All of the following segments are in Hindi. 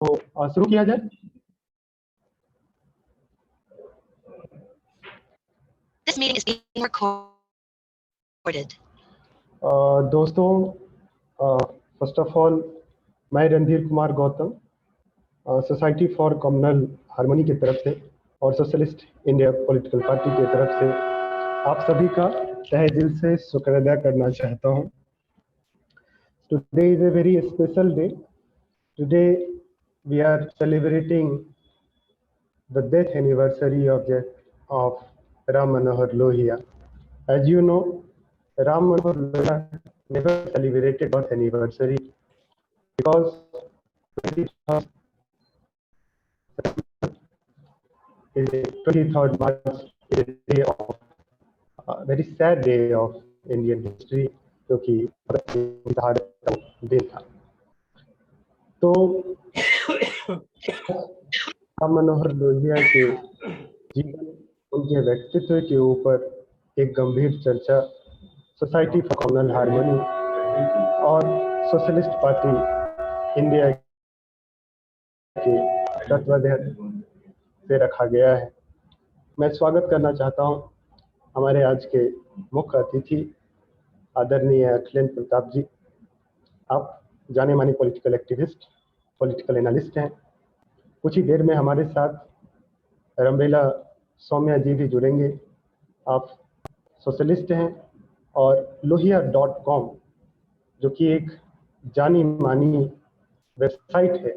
शुरू किया जाए। This meeting is being recorded. दोस्तों, फर्स्ट ऑफ ऑल मैं Randhir Kumar Gautam society for communal harmony की तरफ से और सोशलिस्ट इंडिया पॉलिटिकल पार्टी की तरफ से आप सभी का तहे दिल से शुक्र अदा करना चाहता हूं। Today is a very special day. Today we are celebrating the death anniversary of Ram Manohar Lohia. As you know, Ram Manohar Lohia never celebrated birth anniversary because 23rd March is a day of very sad day of Indian history, क्योंकि शहादत का दिन था। तो राम मनोहर लोहिया के जीवन, उनके व्यक्तित्व के ऊपर एक गंभीर चर्चा सोसाइटी फॉर कम्युनल हार्मनी और सोशलिस्ट पार्टी इंडिया के तत्वाधान से रखा गया है। मैं स्वागत करना चाहता हूं हमारे आज के मुख्य अतिथि आदरणीय अखिलेंद्र प्रताप जी। आप जाने माने पॉलिटिकल एक्टिविस्ट, पॉलिटिकल एनालिस्ट हैं। कुछ ही देर में हमारे साथ रमबेला सौम्या जी भी जुड़ेंगे। आप सोशलिस्ट हैं और लोहिया.com जो कि एक जानी मानी वेबसाइट है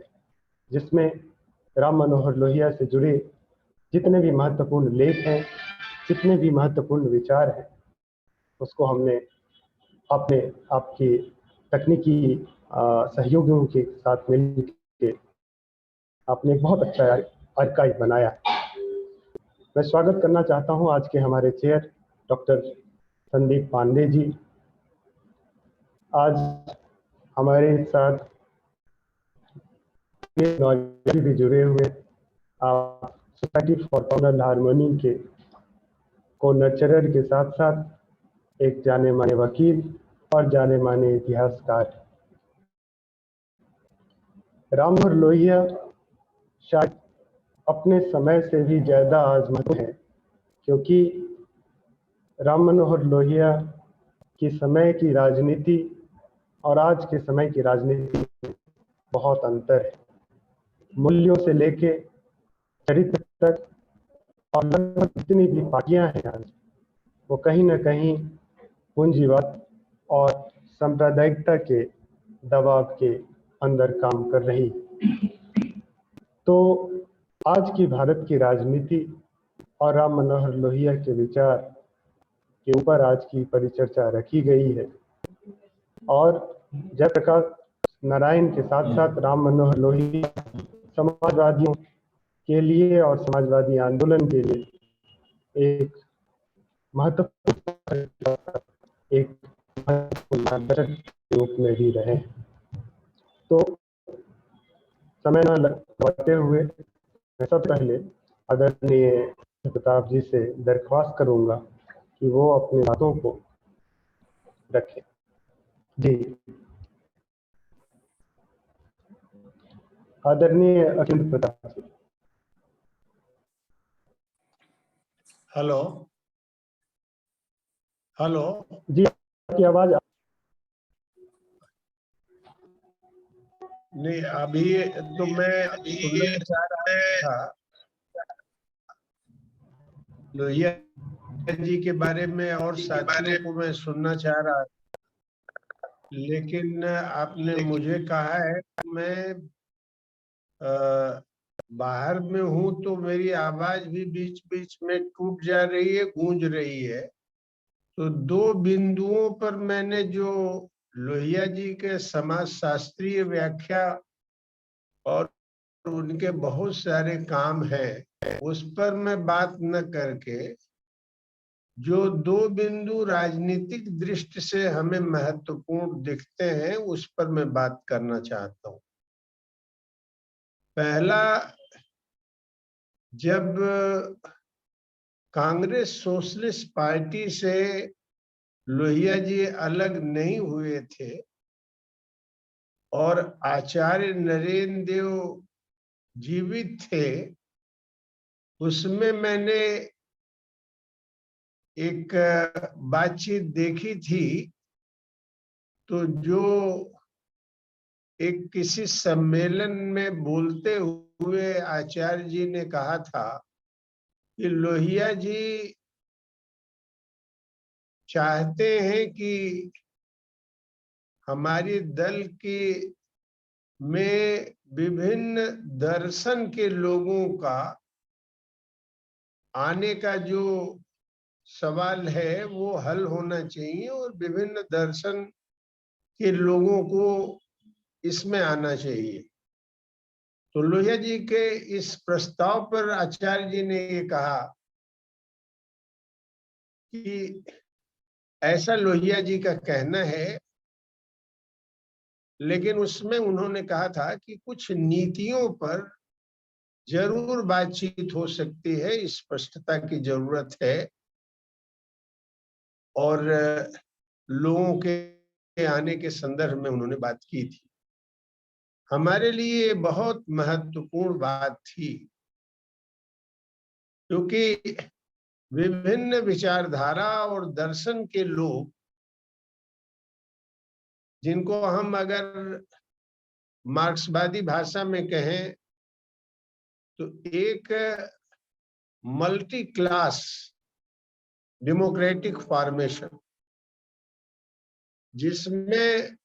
जिसमें राम मनोहर लोहिया से जुड़े जितने भी महत्वपूर्ण लेख हैं, जितने भी महत्वपूर्ण विचार हैं, उसको हमने अपने आपके तकनीकी सहयोगियों के साथ मिलकर आपने बहुत अच्छा आर्काइव बनाया है। मैं स्वागत करना चाहता हूं आज के हमारे चेयर डॉक्टर संदीप पांडे जी। आज हमारे साथ भी जुड़े हुए आप सोसाइटी फॉर कम्युनल हार्मनी के को नर्चरर के साथ साथ एक जाने माने वकील और जाने माने इतिहासकार। राम मनोहर लोहिया शायद अपने समय से भी ज्यादा आजमत है, क्योंकि राम मनोहर लोहिया की समय की राजनीति और आज के समय की राजनीति में बहुत अंतर है। मूल्यों से लेके चरित्र तक और लगभग जितनी भी पार्टियां हैं आज, वो कहीं ना कहीं पूंजीवाद और सांप्रदायिकता के दबाव के अंदर काम कर रही। तो आज की भारत की राजनीति और राम मनोहर लोहिया के विचार के ऊपर आज की परिचर्चा रखी गई है। और जयप्रकाश नारायण के साथ साथ राम मनोहर लोहिया समाजवादियों के लिए और समाजवादी आंदोलन के लिए एक महत्वपूर्ण मार्गदर्शक के रूप में भी रहे। तो समय न लगते हुए मैं सबसे पहले आदरणीय प्रताप जी से दरख्वास्त करूंगा कि वो अपनी बातों को रखें। जी, आदरणीय अखिलेंद्र प्रताप जी। हेलो हेलो जी, आपकी आवाज नहीं, अभी तो मैं सुनना चाह रहा था लोहिया जी के बारे में और साथियों को मैं सुनना चाह रहा था, लेकिन आपने मुझे कहा है कि मैं बाहर में हूं तो मेरी आवाज भी बीच बीच में टूट जा रही है, गूंज रही है। तो दो बिंदुओं पर मैंने जो लोहिया जी के समाज शास्त्रीय व्याख्या और उनके बहुत सारे काम हैं, उस पर मैं बात न करके जो दो बिंदु राजनीतिक दृष्टि से हमें महत्वपूर्ण दिखते हैं उस पर मैं बात करना चाहता हूं। पहला, जब कांग्रेस सोशलिस्ट पार्टी से लोहिया जी अलग नहीं हुए थे और आचार्य नरेंद्र देव जीवित थे उसमें मैंने एक बातचीत देखी थी, तो जो एक किसी सम्मेलन में बोलते हुए आचार्य जी ने कहा था कि लोहिया जी चाहते हैं कि हमारी दल की में विभिन्न दर्शन के लोगों का आने का जो सवाल है वो हल होना चाहिए और विभिन्न दर्शन के लोगों को इसमें आना चाहिए। तो लोहिया जी के इस प्रस्ताव पर आचार्य जी ने ये कहा कि ऐसा लोहिया जी का कहना है, लेकिन उसमें उन्होंने कहा था कि कुछ नीतियों पर जरूर बातचीत हो सकती है, स्पष्टता की जरूरत है और लोगों के आने के संदर्भ में उन्होंने बात की थी। हमारे लिए बहुत महत्वपूर्ण बात थी, क्योंकि विभिन्न विचारधारा और दर्शन के लोग, जिनको हम अगर मार्क्सवादी भाषा में कहें तो एक मल्टी क्लास डेमोक्रेटिक फॉर्मेशन, जिसमें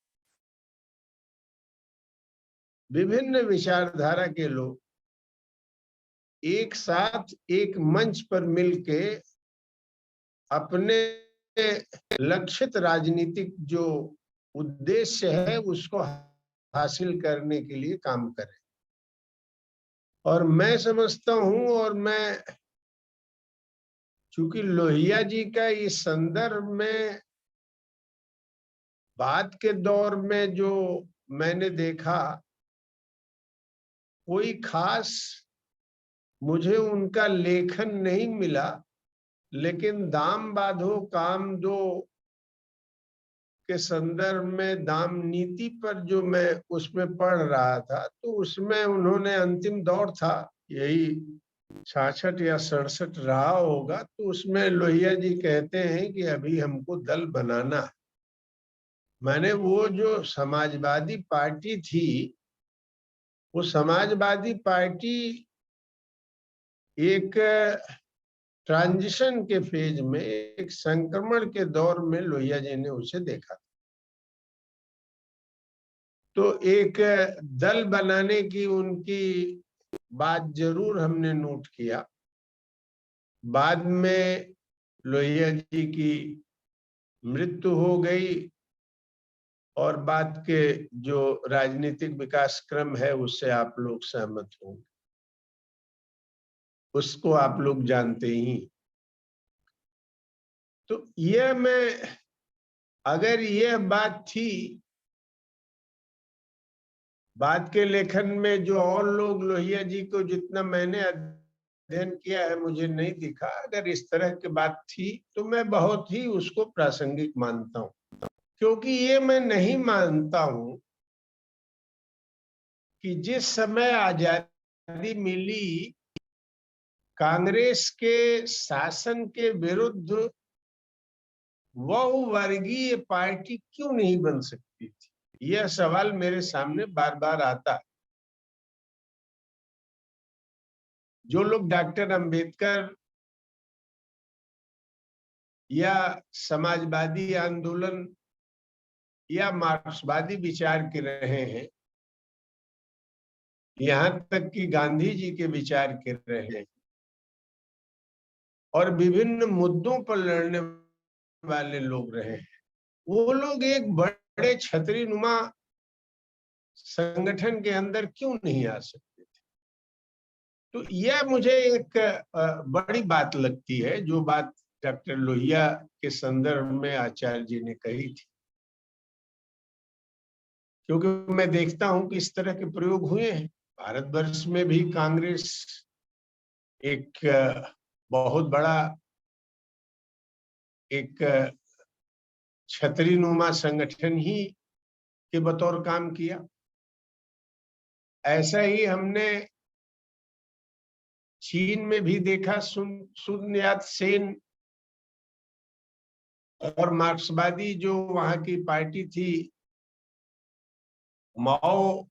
विभिन्न विचारधारा के लोग एक साथ एक मंच पर मिलके अपने लक्षित राजनीतिक जो उद्देश्य है उसको हासिल करने के लिए काम करें। और मैं समझता हूं, और मैं चूंकि लोहिया जी का इस संदर्भ में बाद के दौर में जो मैंने देखा, कोई खास मुझे उनका लेखन नहीं मिला, लेकिन दाम बांधो काम दो के संदर्भ में दाम नीति पर जो मैं उसमें पढ़ रहा था, तो उसमें उन्होंने अंतिम दौर था, यही 66 या 67 रहा होगा, तो उसमें लोहिया जी कहते हैं कि अभी हमको दल बनाना है। मैंने वो जो समाजवादी पार्टी थी, वो समाजवादी पार्टी एक ट्रांजिशन के फेज में, एक संक्रमण के दौर में लोहिया जी ने उसे देखा। तो एक दल बनाने की उनकी बात जरूर हमने नोट किया। बाद में लोहिया जी की मृत्यु हो गई और बाद के जो राजनीतिक विकास क्रम है उससे आप लोग सहमत होंगे, उसको आप लोग जानते ही। तो यह मैं, अगर यह बात थी, बाद के लेखन में जो और लोग लोहिया जी को जितना मैंने अध्ययन किया है मुझे नहीं दिखा, अगर इस तरह की बात थी तो मैं बहुत ही उसको प्रासंगिक मानता हूं, क्योंकि ये मैं नहीं मानता हूं कि जिस समय आजादी मिली, कांग्रेस के शासन के विरुद्ध वह वर्गीय पार्टी क्यों नहीं बन सकती थी, यह सवाल मेरे सामने बार बार आता है। जो लोग डॉक्टर अंबेडकर या समाजवादी आंदोलन या मार्क्सवादी विचार के रहे हैं, यहाँ तक कि गांधी जी के विचार के रहे हैं और विभिन्न मुद्दों पर लड़ने वाले लोग रहे हैं, वो लोग एक बड़े छतरी नुमा संगठन के अंदर क्यों नहीं आ सकते थे? तो यह मुझे एक बड़ी बात लगती है, जो बात डॉक्टर लोहिया के संदर्भ में आचार्य जी ने कही थी, क्योंकि मैं देखता हूं कि इस तरह के प्रयोग हुए हैं। भारतवर्ष में भी कांग्रेस एक बहुत बड़ा एक छतरी नुमा संगठन ही के बतौर काम किया। ऐसा ही हमने चीन में भी देखा सुन यात सेन और मार्क्सवादी जो वहां की पार्टी थी माओ,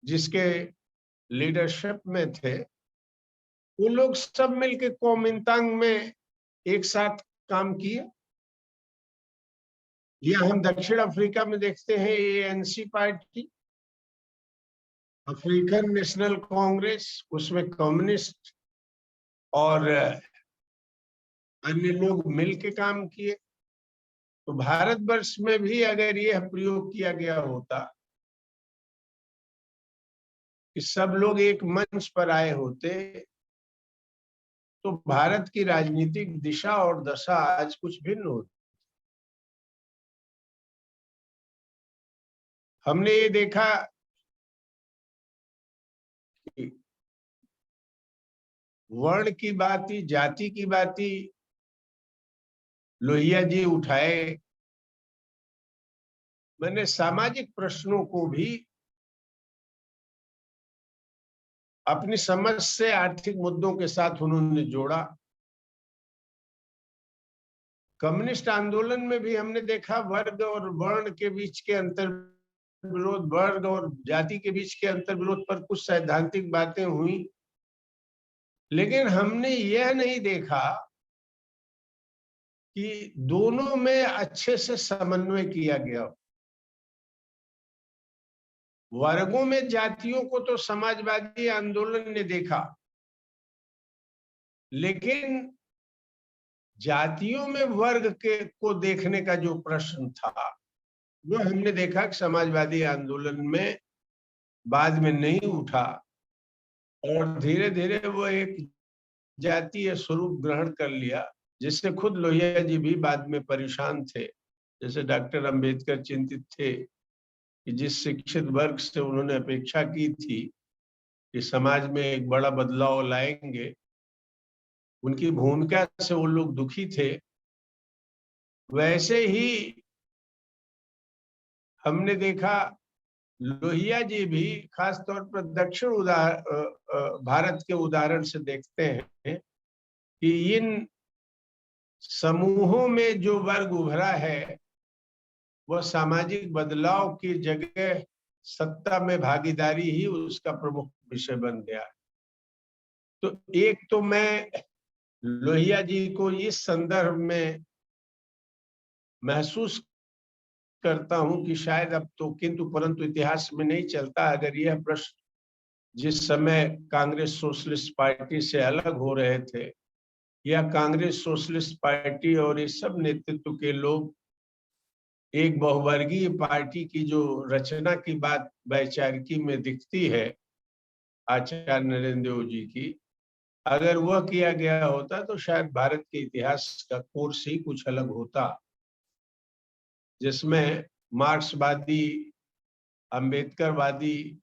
जिसके लीडरशिप में थे, वो लोग सब मिलके कोमिंतांग में एक साथ काम किए। या हम दक्षिण अफ्रीका में देखते हैं ANC party, African national Congress, उसमें कम्युनिस्ट और अन्य लोग मिलके काम किए। तो भारतवर्ष में भी अगर यह प्रयोग किया गया होता कि सब लोग एक मंच पर आए होते, तो भारत की राजनीतिक दिशा और दशा आज कुछ भिन्न होती। हमने ये देखा कि वर्ण की बात ही, जाति की बात ही लोहिया जी उठाए। मैंने सामाजिक प्रश्नों को भी अपनी समझ से आर्थिक मुद्दों के साथ उन्होंने जोड़ा। कम्युनिस्ट आंदोलन में भी हमने देखा वर्ग और वर्ण के बीच के अंतर विरोध, वर्ग और जाति के बीच के अंतर विरोध पर कुछ सैद्धांतिक बातें हुई, लेकिन हमने यह नहीं देखा कि दोनों में अच्छे से समन्वय किया गया। वर्गों में जातियों को तो समाजवादी आंदोलन ने देखा, लेकिन जातियों में वर्ग के को देखने का जो प्रश्न था वो हमने देखा कि समाजवादी आंदोलन में बाद में नहीं उठा और धीरे धीरे वो एक जातीय स्वरूप ग्रहण कर लिया, जिससे खुद लोहिया जी भी बाद में परेशान थे। जैसे डॉक्टर अंबेडकर चिंतित थे कि जिस शिक्षित वर्ग से उन्होंने अपेक्षा की थी कि समाज में एक बड़ा बदलाव लाएंगे, उनकी भूमिका से वो लोग दुखी थे। वैसे ही हमने देखा लोहिया जी भी खास तौर पर दक्षिण भारत के उदाहरण से देखते हैं कि इन समूहों में जो वर्ग उभरा है वह सामाजिक बदलाव की जगह सत्ता में भागीदारी ही उसका प्रमुख विषय बन गया। तो एक तो मैं लोहिया जी को इस संदर्भ में महसूस करता हूं कि शायद अब तो किंतु परंतु इतिहास में नहीं चलता। अगर यह प्रश्न जिस समय कांग्रेस सोशलिस्ट पार्टी से अलग हो रहे थे या कांग्रेस सोशलिस्ट पार्टी और इस सब नेतृत्व के लोग एक बहुवर्गीय पार्टी की जो रचना की बात वैचारिकी में दिखती है आचार्य नरेंद्र देव जी की, अगर वह किया गया होता तो शायद भारत के इतिहास का कोर्स ही कुछ अलग होता, जिसमें मार्क्सवादी, अंबेडकरवादी,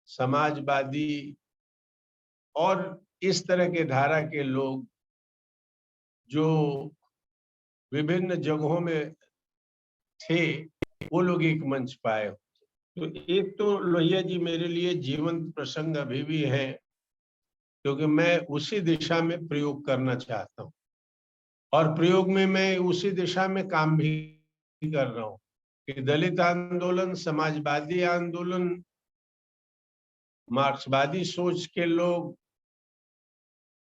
समाजवादी और इस तरह के धारा के लोग जो विभिन्न जगहों में थे वो लोग एक मंच पाए। तो एक तो लोहिया जी मेरे लिए जीवंत प्रसंग अभी भी है, क्योंकि मैं उसी दिशा में प्रयोग करना चाहता हूँ और प्रयोग में मैं उसी दिशा में काम भी कर रहा हूँ कि दलित आंदोलन, समाजवादी आंदोलन, मार्क्सवादी सोच के लोग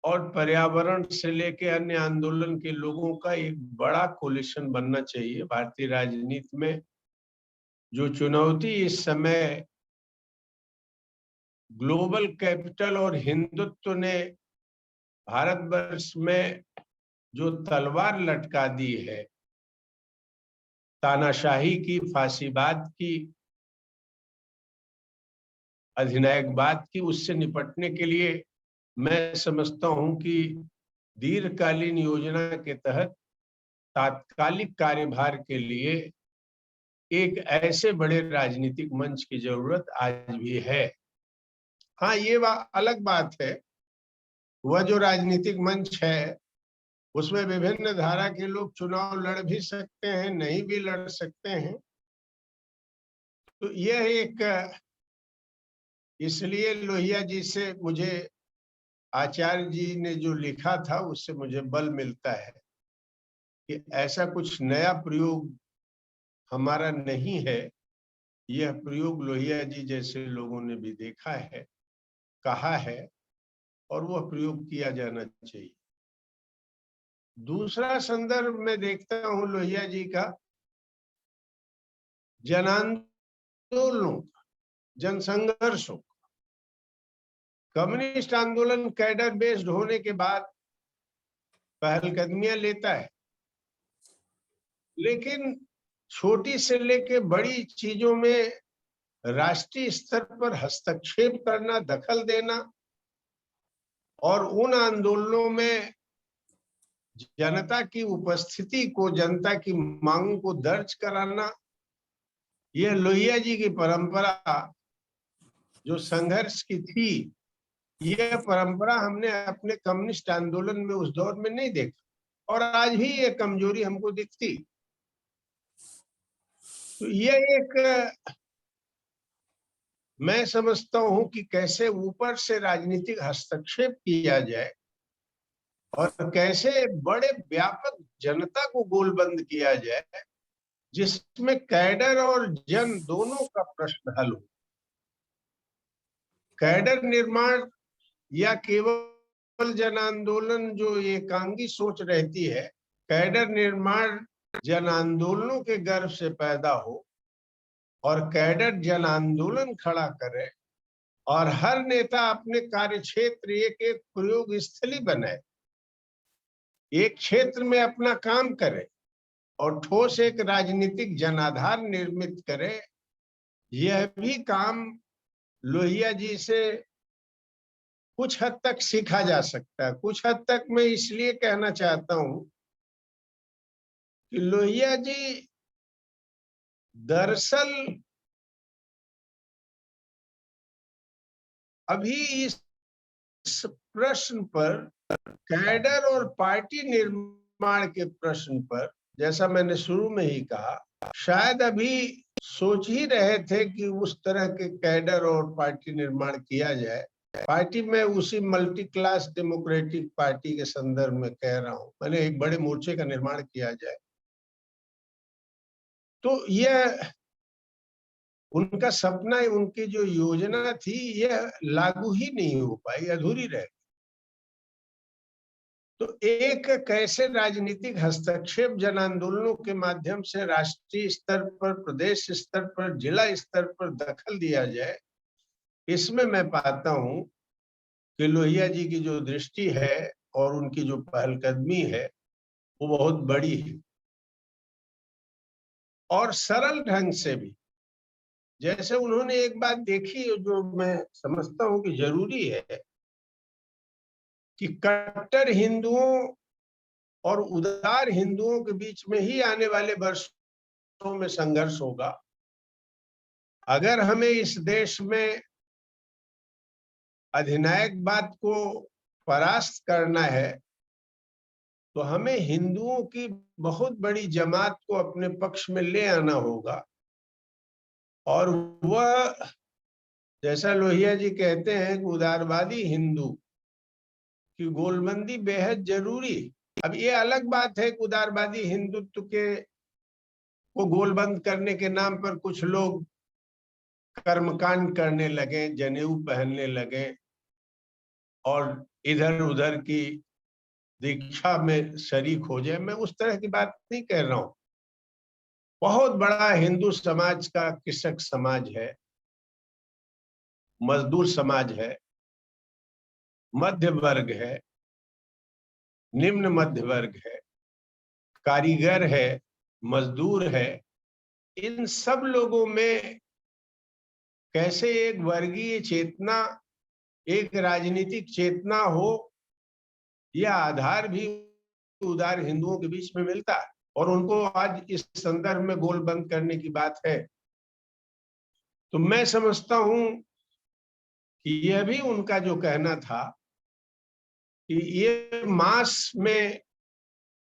और पर्यावरण से लेके अन्य आंदोलन के लोगों का एक बड़ा कोलिशन बनना चाहिए भारतीय राजनीति में। जो चुनौती इस समय ग्लोबल कैपिटल और हिंदुत्व ने भारतवर्ष में जो तलवार लटका दी है, तानाशाही की, फांसीवाद की, अधिनायकवाद की, उससे निपटने के लिए मैं समझता हूं कि दीर्घकालीन योजना के तहत तात्कालिक कार्यभार के लिए एक ऐसे बड़े राजनीतिक मंच की जरूरत आज भी है। हाँ, ये अलग बात है, वह जो राजनीतिक मंच है उसमें विभिन्न धारा के लोग चुनाव लड़ भी सकते हैं, नहीं भी लड़ सकते हैं। तो यह एक, इसलिए लोहिया जी से मुझे आचार्य जी ने जो लिखा था उससे मुझे बल मिलता है कि ऐसा कुछ नया प्रयोग हमारा नहीं है। यह प्रयोग लोहिया जी जैसे लोगों ने भी देखा है, कहा है, और वह प्रयोग किया जाना चाहिए। दूसरा संदर्भ मैं देखता हूं लोहिया जी का जन आंदोलनों का, जन संघर्षों का। कम्युनिस्ट आंदोलन कैडर बेस्ड होने के बाद पहलकदमियां लेता है, लेकिन छोटी से लेके बड़ी चीजों में राष्ट्रीय स्तर पर हस्तक्षेप करना, दखल देना और उन आंदोलनों में जनता की उपस्थिति को, जनता की मांगों को दर्ज कराना, यह लोहिया जी की परंपरा जो संघर्ष की थी, यह परंपरा हमने अपने कम्युनिस्ट आंदोलन में उस दौर में नहीं देखा, और आज भी ये कमजोरी हमको दिखती। तो यह एक मैं समझता हूं कि कैसे ऊपर से राजनीतिक हस्तक्षेप किया जाए और कैसे बड़े व्यापक जनता को गोलबंद किया जाए, जिसमें कैडर और जन दोनों का प्रश्न हल हो। कैडर निर्माण या केवल जन आंदोलन जो एकांगी सोच रहती है, कैडर निर्माण जन आंदोलनों के गर्भ से पैदा हो और कैडर जन आंदोलन खड़ा करे और हर नेता अपने कार्य क्षेत्र एक एक प्रयोग स्थली बनाए, एक क्षेत्र में अपना काम करे और ठोस एक राजनीतिक जनाधार निर्मित करे। यह भी काम लोहिया जी से कुछ हद तक सीखा जा सकता है। कुछ हद तक मैं इसलिए कहना चाहता हूं कि लोहिया जी दरअसल अभी इस प्रश्न पर, कैडर और पार्टी निर्माण के प्रश्न पर, जैसा मैंने शुरू में ही कहा, शायद अभी सोच ही रहे थे कि उस तरह के कैडर और पार्टी निर्माण किया जाए। पार्टी में उसी मल्टी क्लास डेमोक्रेटिक पार्टी के संदर्भ में कह रहा हूं, मैंने एक बड़े मोर्चे का निर्माण किया जाए। तो यह उनका सपना, उनकी जो योजना थी, यह लागू ही नहीं हो पाई, अधूरी रह। तो एक कैसे राजनीतिक हस्तक्षेप जन आंदोलनों के माध्यम से राष्ट्रीय स्तर पर, प्रदेश स्तर पर, जिला स्तर पर दखल दिया जाए, इसमें मैं पाता हूं कि लोहिया जी की जो दृष्टि है और उनकी जो पहलकदमी है वो बहुत बड़ी है और सरल ढंग से भी। जैसे उन्होंने एक बात देखी जो मैं समझता हूं कि जरूरी है कि कट्टर हिंदुओं और उदार हिंदुओं के बीच में ही आने वाले वर्षों में संघर्ष होगा। अगर हमें इस देश में अधिनायकवाद को परास्त करना है तो हमें हिंदुओं की बहुत बड़ी जमात को अपने पक्ष में ले आना होगा। और वह, जैसा लोहिया जी कहते हैं कि उदारवादी हिंदू की गोलबंदी बेहद जरूरी। अब ये अलग बात है कि उदारवादी हिंदुत्व के को गोलबंद करने के नाम पर कुछ लोग कर्मकांड करने लगे, जनेऊ पहनने लगे और इधर उधर की दीक्षा में शरीक हो जाए। मैं उस तरह की बात नहीं कह रहा हूं। बहुत बड़ा हिंदू समाज का कृषक समाज है, मजदूर समाज है, मध्य वर्ग है, निम्न मध्य वर्ग है, कारीगर है, मजदूर है। इन सब लोगों में कैसे एक वर्गीय चेतना, एक राजनीतिक चेतना हो, यह आधार भी उदार हिंदुओं के बीच में मिलता है और उनको आज इस संदर्भ में गोलबंद करने की बात है। तो मैं समझता हूं कि यह भी उनका जो कहना था कि ये मास में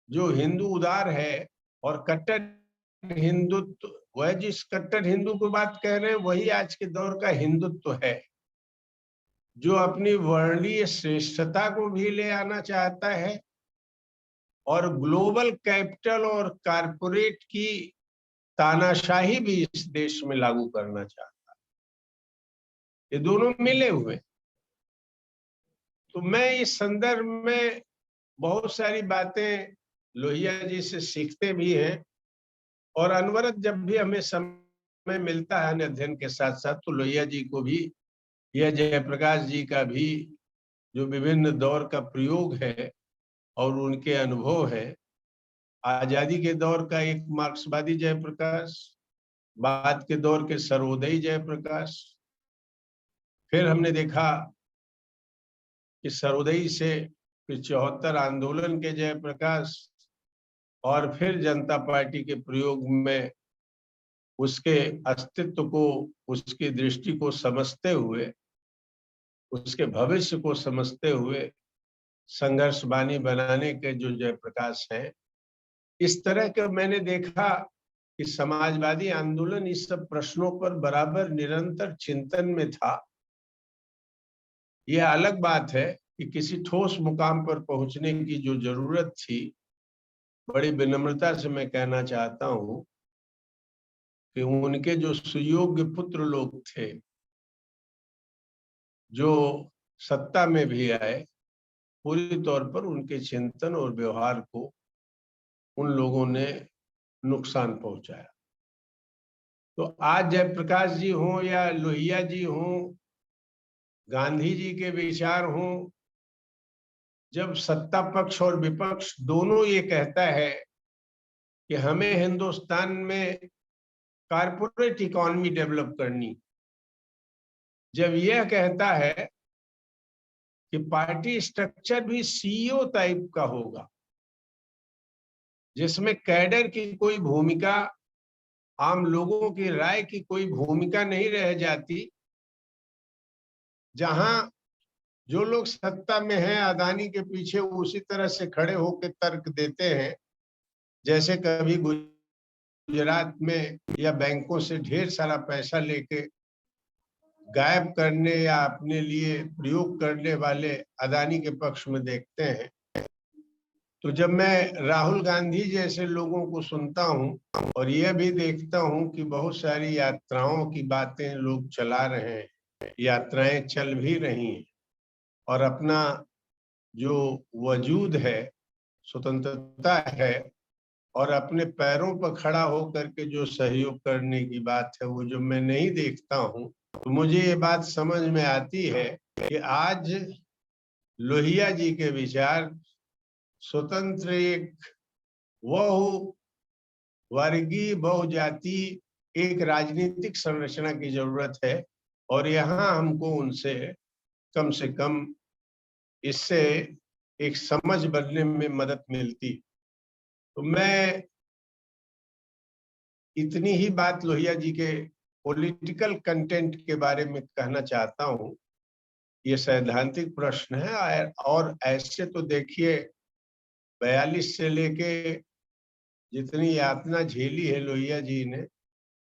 जो हिंदू उदार है और कट्टर हिंदुत्व, वह जिस कट्टर हिंदू को बात कह रहे हैं वही आज के दौर का हिंदुत्व है। जो अपनी वर्णीय श्रेष्ठता को भी ले आना चाहता है और ग्लोबल कैपिटल और कारपोरेट की तानाशाही भी इस देश में लागू करना चाहता है। ये दोनों मिले हुए। तो मैं इस संदर्भ में बहुत सारी बातें लोहिया जी से सीखते भी हैं, और अनवरत जब भी हमें समय मिलता है अध्ययन के साथ साथ, तो लोहिया जी को भी या जयप्रकाश जी का भी जो विभिन्न दौर का प्रयोग है और उनके अनुभव है, आजादी के दौर का एक मार्क्सवादी जयप्रकाश, बाद के दौर के सर्वोदयी जयप्रकाश, फिर हमने देखा कि सर्वोदयी से फिर 74 आंदोलन के जयप्रकाश, और फिर जनता पार्टी के प्रयोग में उसके अस्तित्व को, उसकी दृष्टि को समझते हुए, उसके भविष्य को समझते हुए संघर्ष वाणी बनाने के जो जयप्रकाश हैं। इस तरह के मैंने देखा कि समाजवादी आंदोलन इस सब प्रश्नों पर बराबर निरंतर चिंतन में था। यह अलग बात है कि किसी ठोस मुकाम पर पहुंचने की जो जरूरत थी, बड़ी विनम्रता से मैं कहना चाहता हूं कि उनके जो सुयोग्य पुत्र लोग थे, जो सत्ता में भी आए, पूरी तौर पर उनके चिंतन और व्यवहार को उन लोगों ने नुकसान पहुंचाया। तो आज जयप्रकाश जी हों या लोहिया जी हों, गांधी जी के विचार हों, जब सत्ता पक्ष और विपक्ष दोनों ये कहता है कि हमें हिंदुस्तान में कारपोरेट इकोनॉमी डेवलप करनी, जब यह कहता है कि पार्टी स्ट्रक्चर भी सीईओ टाइप का होगा, जिसमें कैडर की कोई भूमिका, आम लोगों की राय की कोई भूमिका नहीं रह जाती, जहां जो लोग सत्ता में हैं अदानी के पीछे उसी तरह से खड़े होकर तर्क देते हैं जैसे कभी गुजरात में या बैंकों से ढेर सारा पैसा लेके गायब करने या अपने लिए प्रयोग करने वाले अदानी के पक्ष में देखते हैं। तो जब मैं राहुल गांधी जैसे लोगों को सुनता हूं और यह भी देखता हूं कि बहुत सारी यात्राओं की बातें लोग चला रहे हैं, यात्राएं चल भी रही हैं, और अपना जो वजूद है, स्वतंत्रता है, और अपने पैरों पर खड़ा होकर के जो सहयोग करने की बात है, वो जो मैं नहीं देखता हूं, तो मुझे ये बात समझ में आती है कि आज लोहिया जी के विचार स्वतंत्र एक बहु वर्गीय बहुजाति एक राजनीतिक संरचना की जरूरत है, और यहाँ हमको उनसे कम से कम इससे एक समझ बनने में मदद मिलती। तो मैं इतनी ही बात लोहिया जी के पॉलिटिकल कंटेंट के बारे में कहना चाहता हूं। ये सैद्धांतिक प्रश्न है, और ऐसे तो देखिए 42 से लेके जितनी यातना झेली है लोहिया जी ने,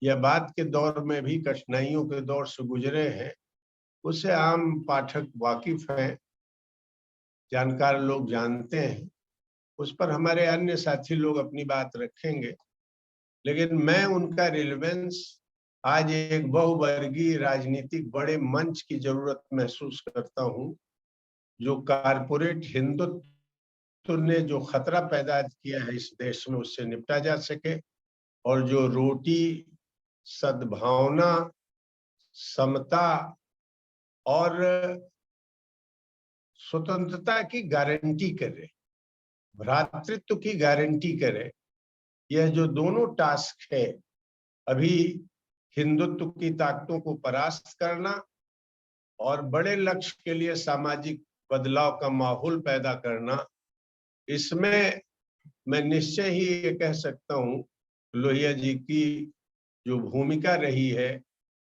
या बाद के दौर में भी कठिनाइयों के दौर से गुजरे हैं, उससे आम पाठक वाकिफ हैं, जानकार लोग जानते हैं। उस पर हमारे अन्य साथी लोग अपनी बात रखेंगे, लेकिन मैं उनका रिलेवेंस आज एक बहुवर्गीय राजनीतिक बड़े मंच की जरूरत महसूस करता हूं, जो कारपोरेट हिंदुत्व ने जो खतरा पैदा किया है इस देश में, उससे निपटा जा सके, और जो रोटी, सद्भावना, समता और स्वतंत्रता की गारंटी करे, भ्रातृत्व की गारंटी करे, यह जो दोनों टास्क है, अभी हिंदुत्व की ताकतों को परास्त करना और बड़े लक्ष्य के लिए सामाजिक बदलाव का माहौल पैदा करना, इसमें मैं निश्चय ही ये कह सकता हूं लोहिया जी की जो भूमिका रही है,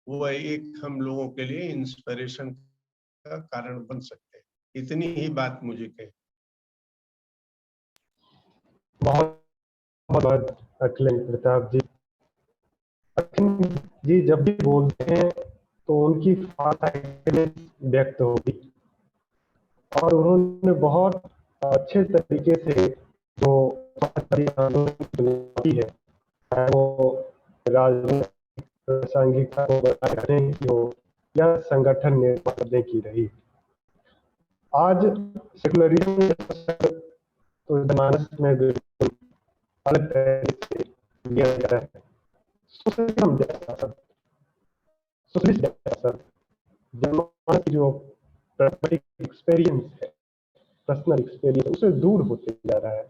वो एक हम लोगों के लिए इंस्पिरेशन का कारण बन सकते हैं। इतनी ही बात मुझे कहे। बहुत बहुत अखिलेश प्रताप जी। अखिल जी जब भी बोलते हैं तो उनकी व्यक्त होगी और उन्होंने बहुत अच्छे तरीके से जो आंदोलन की चुनौती है, चाहे वो राजनीतिक प्रासंगिकता को बनाए रखने की हो या संगठन निर्माण करने की रही। आज सेकुलरिज्म तो जनमानस में बिल्कुल अलग तरीके से लिया जा रहा है। सोशलिज्म जैसा शब्द, सोशलिस्ट जैसा शब्द जनमानस की जो प्राकृतिक एक्सपीरियंस है, पर्सनल एक्सपीरियंस, उससे दूर होते जा रहा है।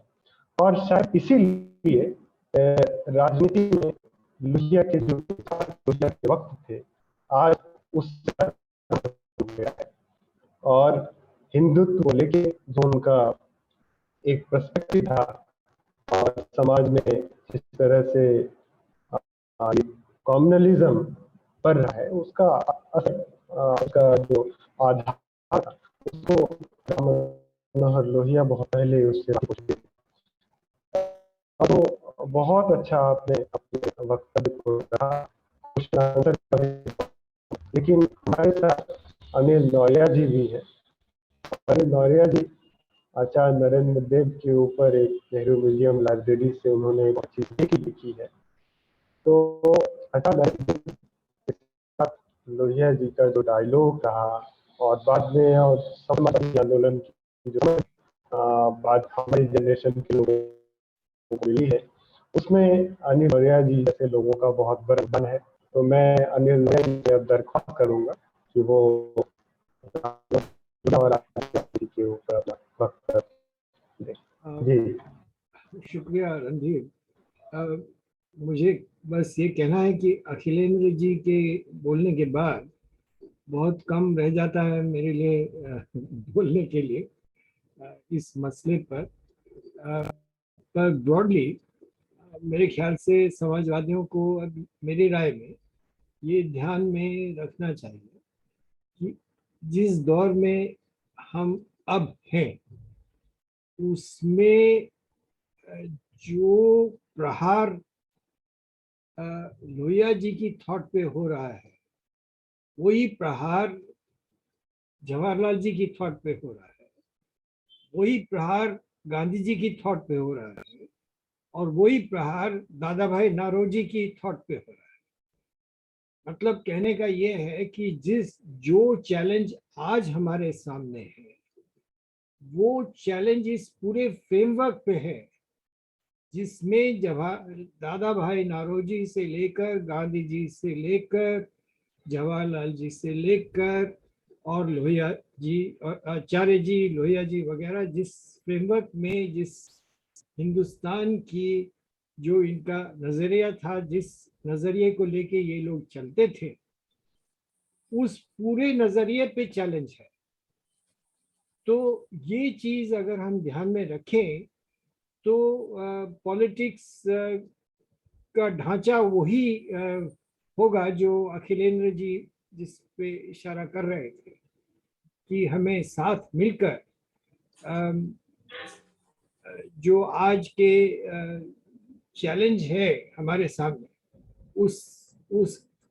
और शायद इसीलिए राजनीति में लोहिया के जो लोहिया के वक्त थे, आज उससे हो गया है। और हिंदुत्व को लेके जो उनका एक पर्सपेक्टिव था और समाज में जिस तरह से कम्युनलिज्म बढ़ रहा है, उसका असर, उसका जो आधार था, उसको राम मनोहर लोहिया बहुत पहले उससे तो बहुत अच्छा आपने अपने वक्तव्य को कहा। लेकिन हमारे साथ अनिल नौरिया जी भी है। अनिल नौरिया जी आचार्य नरेंद्र देव के ऊपर एक नेहरू म्यूजियम लाइब्रेरी से उन्होंने एक अच्छी लिखी है। तो आचार्य नरेंद्र देव के साथ लोहिया जी का जो डायलॉग रहा और बाद में और समाजवादी आंदोलन की जो बात हमारी जनरेशन के लोगों को मिली है, उसमें अनिल नौरिया जी जैसे लोगों का बहुत बड़ा योगदान है। तो मैं अनिल नौरिया जी से अब दरख्वास्त करूंगा कि वो और के ऊपर वक्त दें। जी शुक्रिया रणधीर। मुझे बस ये कहना है कि अखिलेंद्र जी के बोलने के बाद बहुत कम रह जाता है मेरे लिए बोलने के लिए इस मसले पर। ब्रॉडली मेरे ख्याल से समाजवादियों को अब मेरी राय में ये ध्यान में रखना चाहिए कि जिस दौर में हम अब हैं उसमें जो प्रहार लोहिया जी की थॉट पे हो रहा है, वही प्रहार जवाहरलाल जी की थॉट पे हो रहा है, वही प्रहार गांधी जी की थॉट पे हो रहा है और वही प्रहार दादा भाई नारोजी की थॉट पे हो रहा है। मतलब कहने का ये है कि जो चैलेंज आज हमारे सामने है, वो चैलेंज इस पूरे फ्रेमवर्क पे है जिसमें दादा भाई नारोजी से लेकर गांधी जी से लेकर जवाहरलाल जी से लेकर और लोहिया जी और आचार्य जी, लोहिया जी वगैरह, जिस फ्रेमवर्क में, जिस हिंदुस्तान की जो इनका नजरिया था, जिस नजरिए को लेके ये लोग चलते थे, उस पूरे नजरिए पे चैलेंज है। तो ये चीज अगर हम ध्यान में रखें तो पॉलिटिक्स का ढांचा वही होगा जो अखिलेंद्र जी जिस पे इशारा कर रहे थे कि हमें साथ मिलकर जो आज के चैलेंज है हमारे सामने,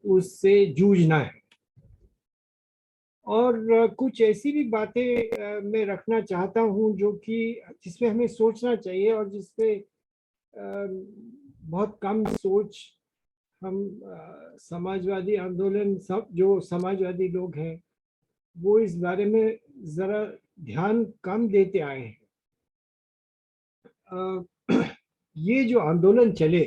उससे जूझना है। और कुछ ऐसी भी बातें मैं रखना चाहता हूं जो कि जिसमें हमें सोचना चाहिए और जिसपे बहुत कम सोच हम समाजवादी आंदोलन, सब जो समाजवादी लोग हैं वो इस बारे में जरा ध्यान कम देते आए हैं। ये जो आंदोलन चले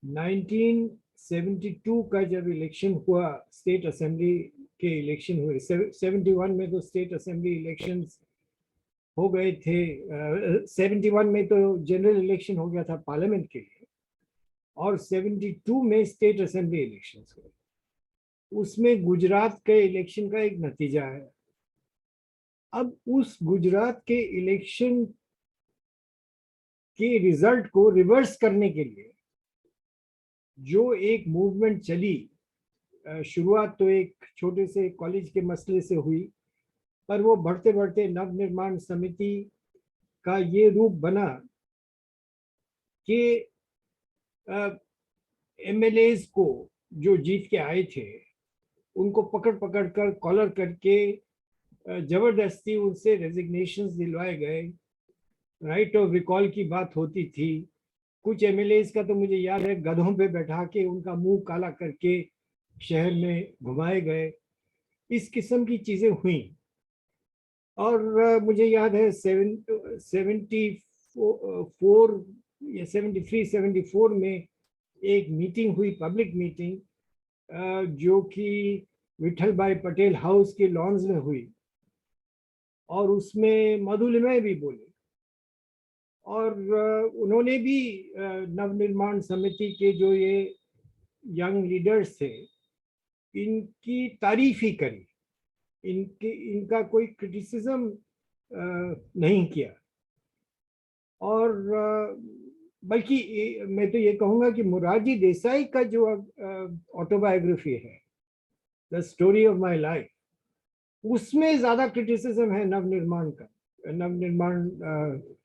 1972 का जब इलेक्शन हुआ, स्टेट असेंबली के इलेक्शन हुए, 71 में तो स्टेट असेंबली इलेक्शंस हो गए थे। 71 में तो जनरल इलेक्शन हो गया था पार्लियामेंट के लिए, और 72 में स्टेट असेंबली इलेक्शंस हुए। उसमें गुजरात के इलेक्शन का एक नतीजा है। अब उस गुजरात के इलेक्शन के रिजल्ट को रिवर्स करने के लिए जो एक मूवमेंट चली, शुरुआत तो एक छोटे से कॉलेज के मसले से हुई, पर वो बढ़ते बढ़ते नवनिर्माण समिति का ये रूप बना कि एमएलएज को जो जीत के आए थे उनको पकड़ पकड़ कर कॉलर करके जबरदस्ती उनसे रेजिग्नेशंस दिलवाए गए। राइट ऑफ रिकॉल की बात होती थी। कुछ एमएलएस का तो मुझे याद है गधों पे बैठा के उनका मुंह काला करके शहर में घुमाए गए। इस किस्म की चीजें हुई। और मुझे याद है 74 या 73-74 में एक मीटिंग हुई, पब्लिक मीटिंग, जो कि विठल भाई पटेल हाउस के लॉन्स में हुई, और उसमें मधुलिमय भी बोले, और उन्होंने भी नवनिर्माण समिति के जो ये यंग लीडर्स थे इनकी तारीफ ही करी, इनका कोई क्रिटिसिज्म नहीं किया। और बल्कि मैं तो ये कहूँगा कि मोरारजी देसाई का जो ऑटोबायोग्राफी है, the story of my life, उसमें ज्यादा क्रिटिसिज्म है नवनिर्माण का, नवनिर्माण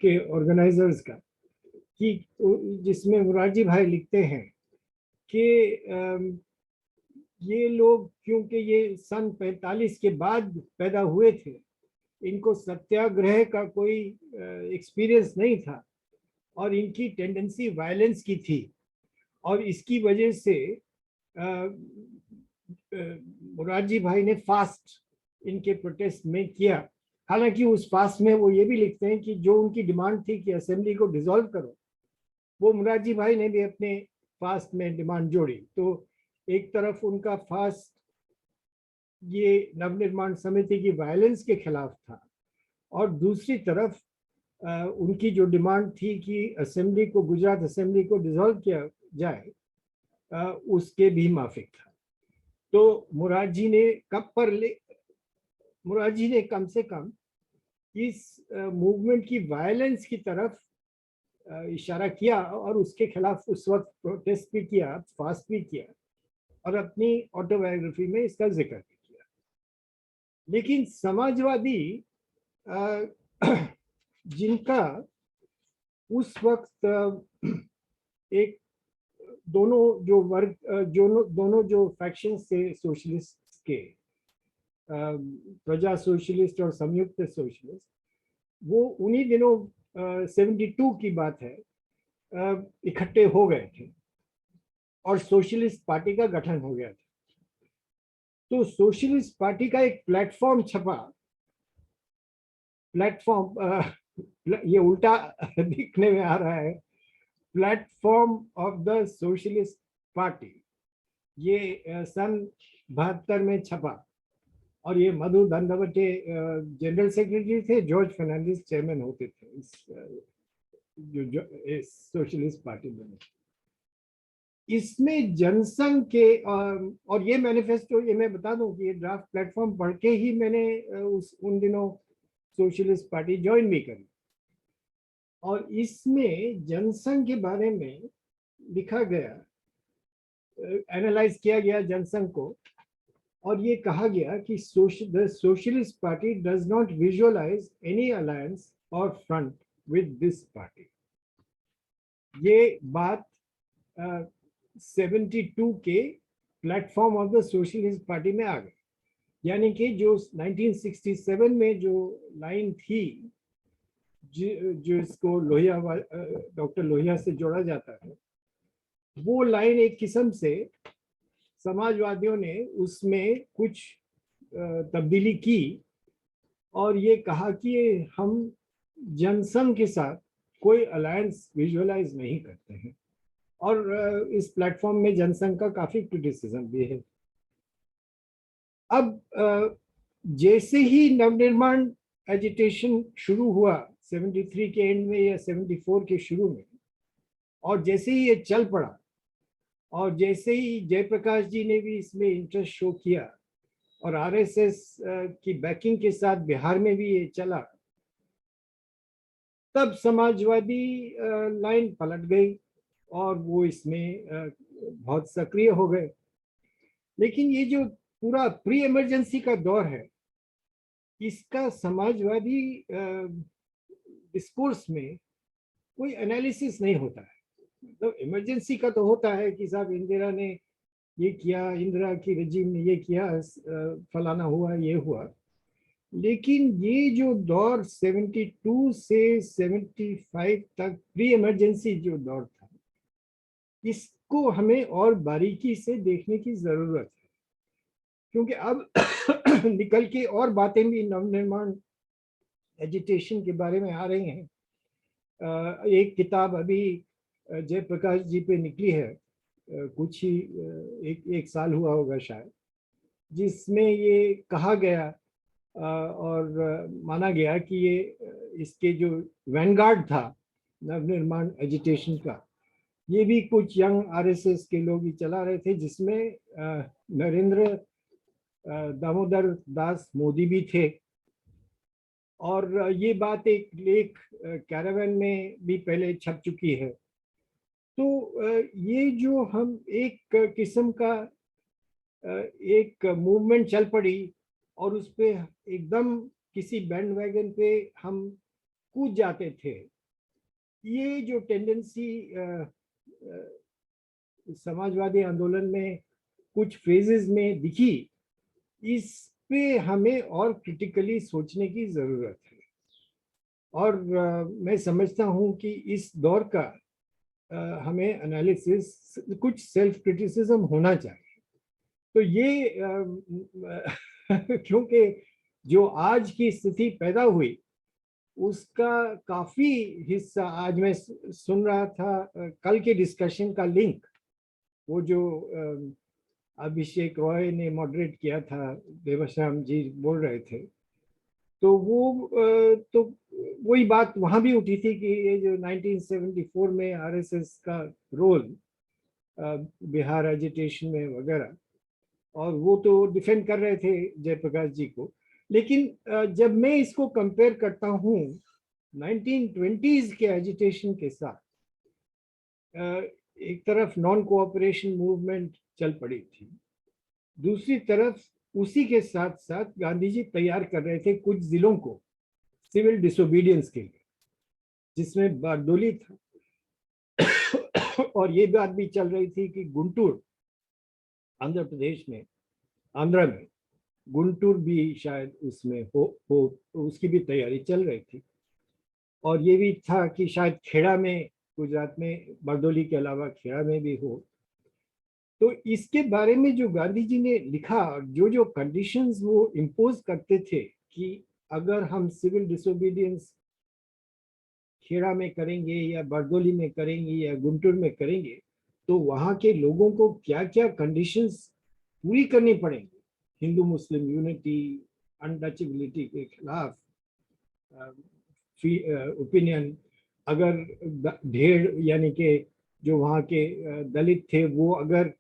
के ऑर्गेनाइजर्स का, कि जिसमें मोरारजी भाई लिखते हैं कि ये लोग क्योंकि ये सन 45 के बाद पैदा हुए थे, इनको सत्याग्रह का कोई एक्सपीरियंस नहीं था, और इनकी टेंडेंसी वायलेंस की थी, और इसकी वजह से मोरारजी भाई ने फास्ट इनके प्रोटेस्ट में किया। हालांकि उस फास्ट में वो ये भी लिखते हैं कि जो उनकी डिमांड थी कि असेंबली को डिसॉल्व करो, वो मोरारजी भाई ने भी अपने फास्ट में डिमांड जोड़ी। तो एक तरफ उनका फास्ट ये नवनिर्माण समिति की वायलेंस के खिलाफ था, और दूसरी तरफ उनकी जो डिमांड थी कि असेंबली को, गुजरात असेंबली को डिसॉल्व किया जाए, उसके भी माफिक था। तो मोरारजी ने कम से कम इस मूवमेंट की वायलेंस की तरफ इशारा किया, और उसके खिलाफ उस वक्त प्रोटेस्ट भी किया, फास्ट भी किया, और अपनी ऑटोबायोग्राफी में इसका जिक्र भी किया। लेकिन समाजवादी जिनका उस वक्त एक दोनों जो फैक्शंस थे सोशलिस्ट के, प्रजा सोशलिस्ट और संयुक्त सोशलिस्ट, वो उन्हीं दिनों 72 की बात है, इकट्ठे हो गए थे और सोशलिस्ट पार्टी का गठन हो गया था। तो सोशलिस्ट पार्टी का एक प्लेटफॉर्म छपा, ये उल्टा दिखने में आ रहा है, platform of the socialist party, ये सन 72 में छपा, और ये मधु दंडवटे जनरल सेक्रेटरी थे, जॉर्ज फर्नांडिस चेयरमैन होते थे इस सोशलिस्ट पार्टी में। इसमें जनसंघ के और ये मैनिफेस्टो, ये मैं बता दूं कि ये ड्राफ्ट प्लेटफॉर्म पढ़ के ही मैंने उन दिनों सोशलिस्ट पार्टी ज्वाइन भी करी, और इसमें जनसंघ के बारे में लिखा गया, एनालाइज किया गया जनसंघ को, और ये कहा गया कि the socialist party does not visualise any alliance और फ्रंट विद दिस पार्टी। ये बात 72 के platform of the socialist party में आ गई। यानी कि जो 1967 में जो लाइन थी, जो इसको लोहिया, डॉक्टर लोहिया से जोड़ा जाता है, वो लाइन एक किस्म से समाजवादियों ने उसमें कुछ तब्दीली की, और ये कहा कि हम जनसंघ के साथ कोई अलायंस विजुअलाइज नहीं करते हैं, और इस प्लेटफॉर्म में जनसंघ का काफी क्रिटिसिज्म भी है। अब जैसे ही नवनिर्माण एजिटेशन शुरू हुआ 73 के एंड में या 74 के शुरू में, और जैसे ही ये चल पड़ा, और जैसे ही जयप्रकाश जी ने भी इसमें इंटरेस्ट शो किया, और आरएसएस की बैकिंग के साथ बिहार में भी ये चला, तब समाजवादी लाइन पलट गई और वो इसमें बहुत सक्रिय हो गए। लेकिन ये जो पूरा प्री इमरजेंसी का दौर है, इसका समाजवादी डिस्कोर्स में कोई एनालिसिस नहीं होता है। मतलब इमरजेंसी का तो होता है कि साहब इंदिरा ने ये किया, इंदिरा की रजीम ने ये किया, फलाना हुआ, ये हुआ। लेकिन ये जो दौर 72 से 75 तक प्री इमरजेंसी जो दौर था, इसको हमें और बारीकी से देखने की जरूरत है, क्योंकि अब निकल के और बातें भी नवनिर्माण एजिटेशन के बारे में आ रही हैं। एक किताब अभी जयप्रकाश जी पे निकली है, कुछ ही एक साल हुआ होगा शायद, जिसमें ये कहा गया और माना गया कि ये इसके जो वैनगार्ड था नवनिर्माण एजिटेशन का, ये भी कुछ यंग आरएसएस के लोग ही चला रहे थे, जिसमें नरेंद्र दामोदर दास मोदी भी थे। और ये बात एक लेख कैरावैन में भी पहले छप चुकी है। तो ये जो हम एक किस्म का एक मूवमेंट चल पड़ी और उस पे एकदम किसी बैंड वैगन पे हम कूद जाते थे, ये जो टेंडेंसी समाजवादी आंदोलन में कुछ फेजेस में दिखी, इस पे हमें और क्रिटिकली सोचने की जरूरत है। और मैं समझता हूँ कि इस दौर का हमें एनालिसिस, कुछ सेल्फ क्रिटिसिज्म होना चाहिए। तो ये क्योंकि जो आज की स्थिति पैदा हुई उसका काफी हिस्सा, आज मैं सुन रहा था कल के डिस्कशन का लिंक, वो जो अभिषेक रॉय ने मॉडरेट किया था, देवश्याम जी बोल रहे थे, तो वो तो वही बात वहां भी उठी थी कि ये जो 1974 में आरएसएस का रोल बिहार एजिटेशन में वगैरह, और वो तो डिफेंड कर रहे थे जयप्रकाश जी को। लेकिन जब मैं इसको कंपेयर करता हूँ 1920s के एजिटेशन के साथ, एक तरफ नॉन कोऑपरेशन मूवमेंट चल पड़ी थी, दूसरी तरफ उसी के साथ साथ गांधी जी तैयार कर रहे थे कुछ जिलों को सिविल डिसोबीडियंस के लिए, जिसमें बारडोली था। और ये बात भी चल रही थी कि गुंटूर, आंध्र प्रदेश में, आंध्र में गुंटूर भी शायद उसमें हो उसकी भी तैयारी चल रही थी। और ये भी था कि शायद खेड़ा में, गुजरात में बारडोली के अलावा खेड़ा में भी हो। तो इसके बारे में जो गांधी जी ने लिखा, जो जो कंडीशंस वो इम्पोज करते थे कि अगर हम सिविल डिसोबीडियंस खेड़ा में करेंगे या बारडोली में करेंगे या गुंटूर में करेंगे, तो वहाँ के लोगों को क्या क्या कंडीशंस पूरी करनी पड़ेंगी। हिंदू मुस्लिम यूनिटी, अनटचेबिलिटी के खिलाफ ओपिनियन, अगर ढेर यानी कि जो वहाँ के दलित थे वो अगर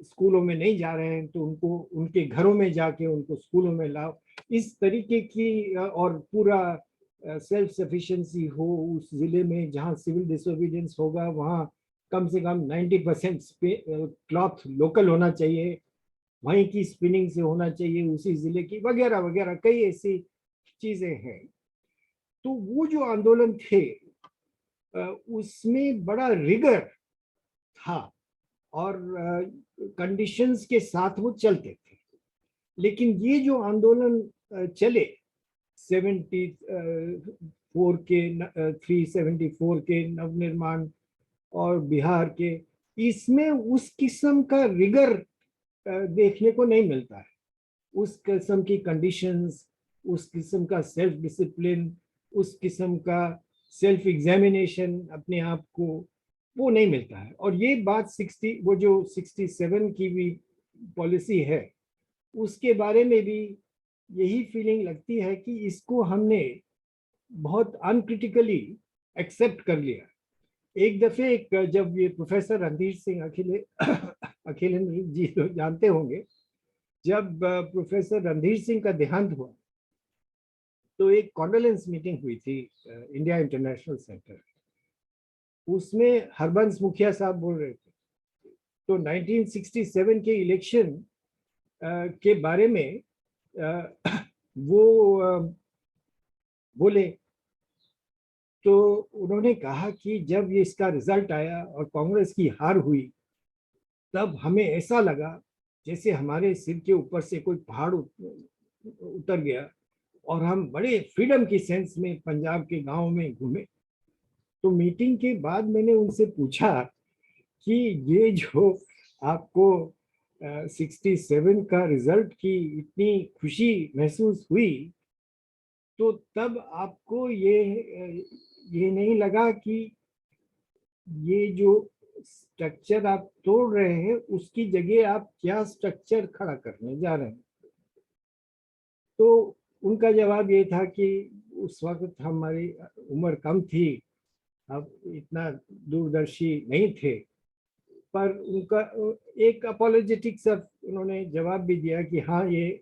स्कूलों में नहीं जा रहे हैं तो उनको उनके घरों में जाके उनको स्कूलों में लाओ, इस तरीके की। और पूरा सेल्फ सफिशिएंसी हो उस जिले में जहाँ सिविल डिसोबीडियंस होगा, वहाँ कम से कम 90% क्लॉथ लोकल होना चाहिए, वहीं की स्पिनिंग से होना चाहिए उसी जिले की, वगैरह वगैरह कई ऐसी चीजें हैं। तो वो जो आंदोलन थे उसमें बड़ा रिगर था और कंडीशंस के साथ वो चलते थे। लेकिन ये जो आंदोलन चले 74 के 374 के नवनिर्माण और बिहार के, इसमें उस किस्म का रिगर देखने को नहीं मिलता है। उस किस्म की कंडीशंस, उस किस्म का सेल्फ डिसिप्लिन, उस किस्म का सेल्फ एग्जामिनेशन अपने आप को, वो नहीं मिलता है। और ये बात 60, वो जो 67 की भी पॉलिसी है उसके बारे में भी यही फीलिंग लगती है कि इसको हमने बहुत अनक्रिटिकली एक्सेप्ट कर लिया। एक दफे जब ये प्रोफेसर रणधीर सिंह अखिलेंद्र जी तो जानते होंगे, जब प्रोफेसर रणधीर सिंह का देहांत हुआ तो एक कॉन्डोलेंस मीटिंग हुई थी इंडिया इंटरनेशनल सेंटर, उसमें हरबंस मुखिया साहब बोल रहे थे। तो 1967 के इलेक्शन के बारे में वो बोले, तो उन्होंने कहा कि जब ये इसका रिजल्ट आया और कांग्रेस की हार हुई तब हमें ऐसा लगा जैसे हमारे सिर के ऊपर से कोई पहाड़ उतर गया और हम बड़े फ्रीडम की सेंस में पंजाब के गांव में घूमे। तो मीटिंग के बाद मैंने उनसे पूछा कि ये जो आपको 67 का रिजल्ट की इतनी खुशी महसूस हुई, तो तब आपको ये नहीं लगा कि ये जो स्ट्रक्चर आप तोड़ रहे हैं उसकी जगह आप क्या स्ट्रक्चर खड़ा करने जा रहे हैं? तो उनका जवाब ये था कि उस वक्त हमारी उम्र कम थी, अब इतना दूरदर्शी नहीं थे, पर उनका एक अपोलोजेटिक सा उन्होंने जवाब भी दिया कि हाँ, ये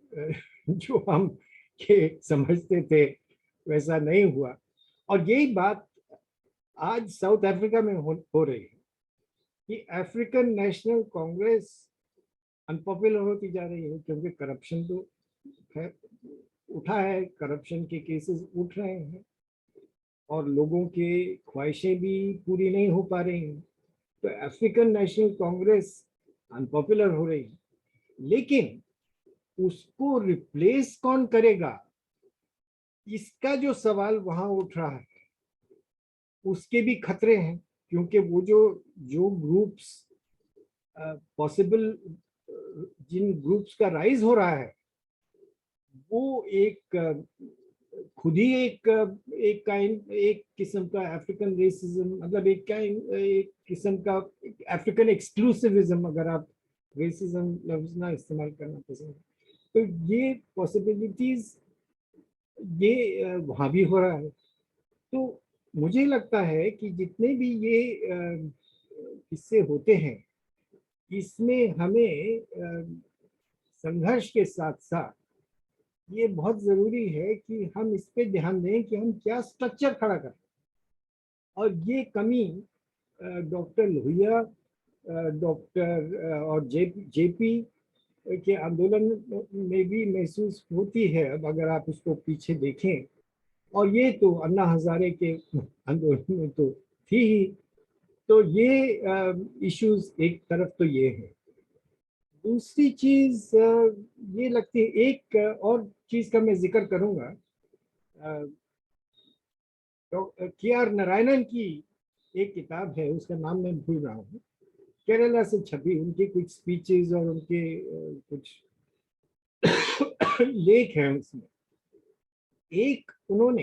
जो हम ये समझते थे वैसा नहीं हुआ। और यही बात आज साउथ अफ्रीका में हो रही है कि अफ्रीकन नेशनल कांग्रेस अनपॉपुलर होती जा रही है, क्योंकि करप्शन तो उठा है, करप्शन के केसेस उठ रहे हैं और लोगों के ख्वाहिशें भी पूरी नहीं हो पा रही हैं। तो अफ्रीकन नेशनल कांग्रेस अनपॉपुलर हो रही है, लेकिन उसको रिप्लेस कौन करेगा, इसका जो सवाल वहां उठ रहा है उसके भी खतरे हैं। क्योंकि वो जो ग्रुप्स पॉसिबल, जिन ग्रुप्स का राइज हो रहा है, वो खुद ही एक किस्म का अफ्रीकन रेसिज्म, मतलब एक किस्म का अफ्रीकन एक्सक्लूसिविज्म, अगर आप रेसिज्म लफ्ज ना इस्तेमाल करना पसंद है, तो ये पॉसिबिलिटीज ये वहां भी हो रहा है। तो मुझे लगता है कि जितने भी ये किस्से होते हैं, इसमें हमें संघर्ष के साथ साथ ये बहुत जरूरी है कि हम इस पे ध्यान दें कि हम क्या स्ट्रक्चर खड़ा करें। और ये कमी डॉक्टर लोहिया, डॉक्टर और जेपी के आंदोलन में भी महसूस होती है। अब अगर आप उसको पीछे देखें, और ये तो अन्ना हजारे के आंदोलन में तो थी ही, तो ये इश्यूज एक तरफ तो ये है। दूसरी चीज ये लगती है, एक और चीज का मैं जिक्र करूंगा, तो के.आर. नारायणन की एक किताब है, उसका नाम मैं भूल रहा हूँ, केरला से छपी, उनकी कुछ स्पीचेस और उनके कुछ लेख हैं उसमें। एक उन्होंने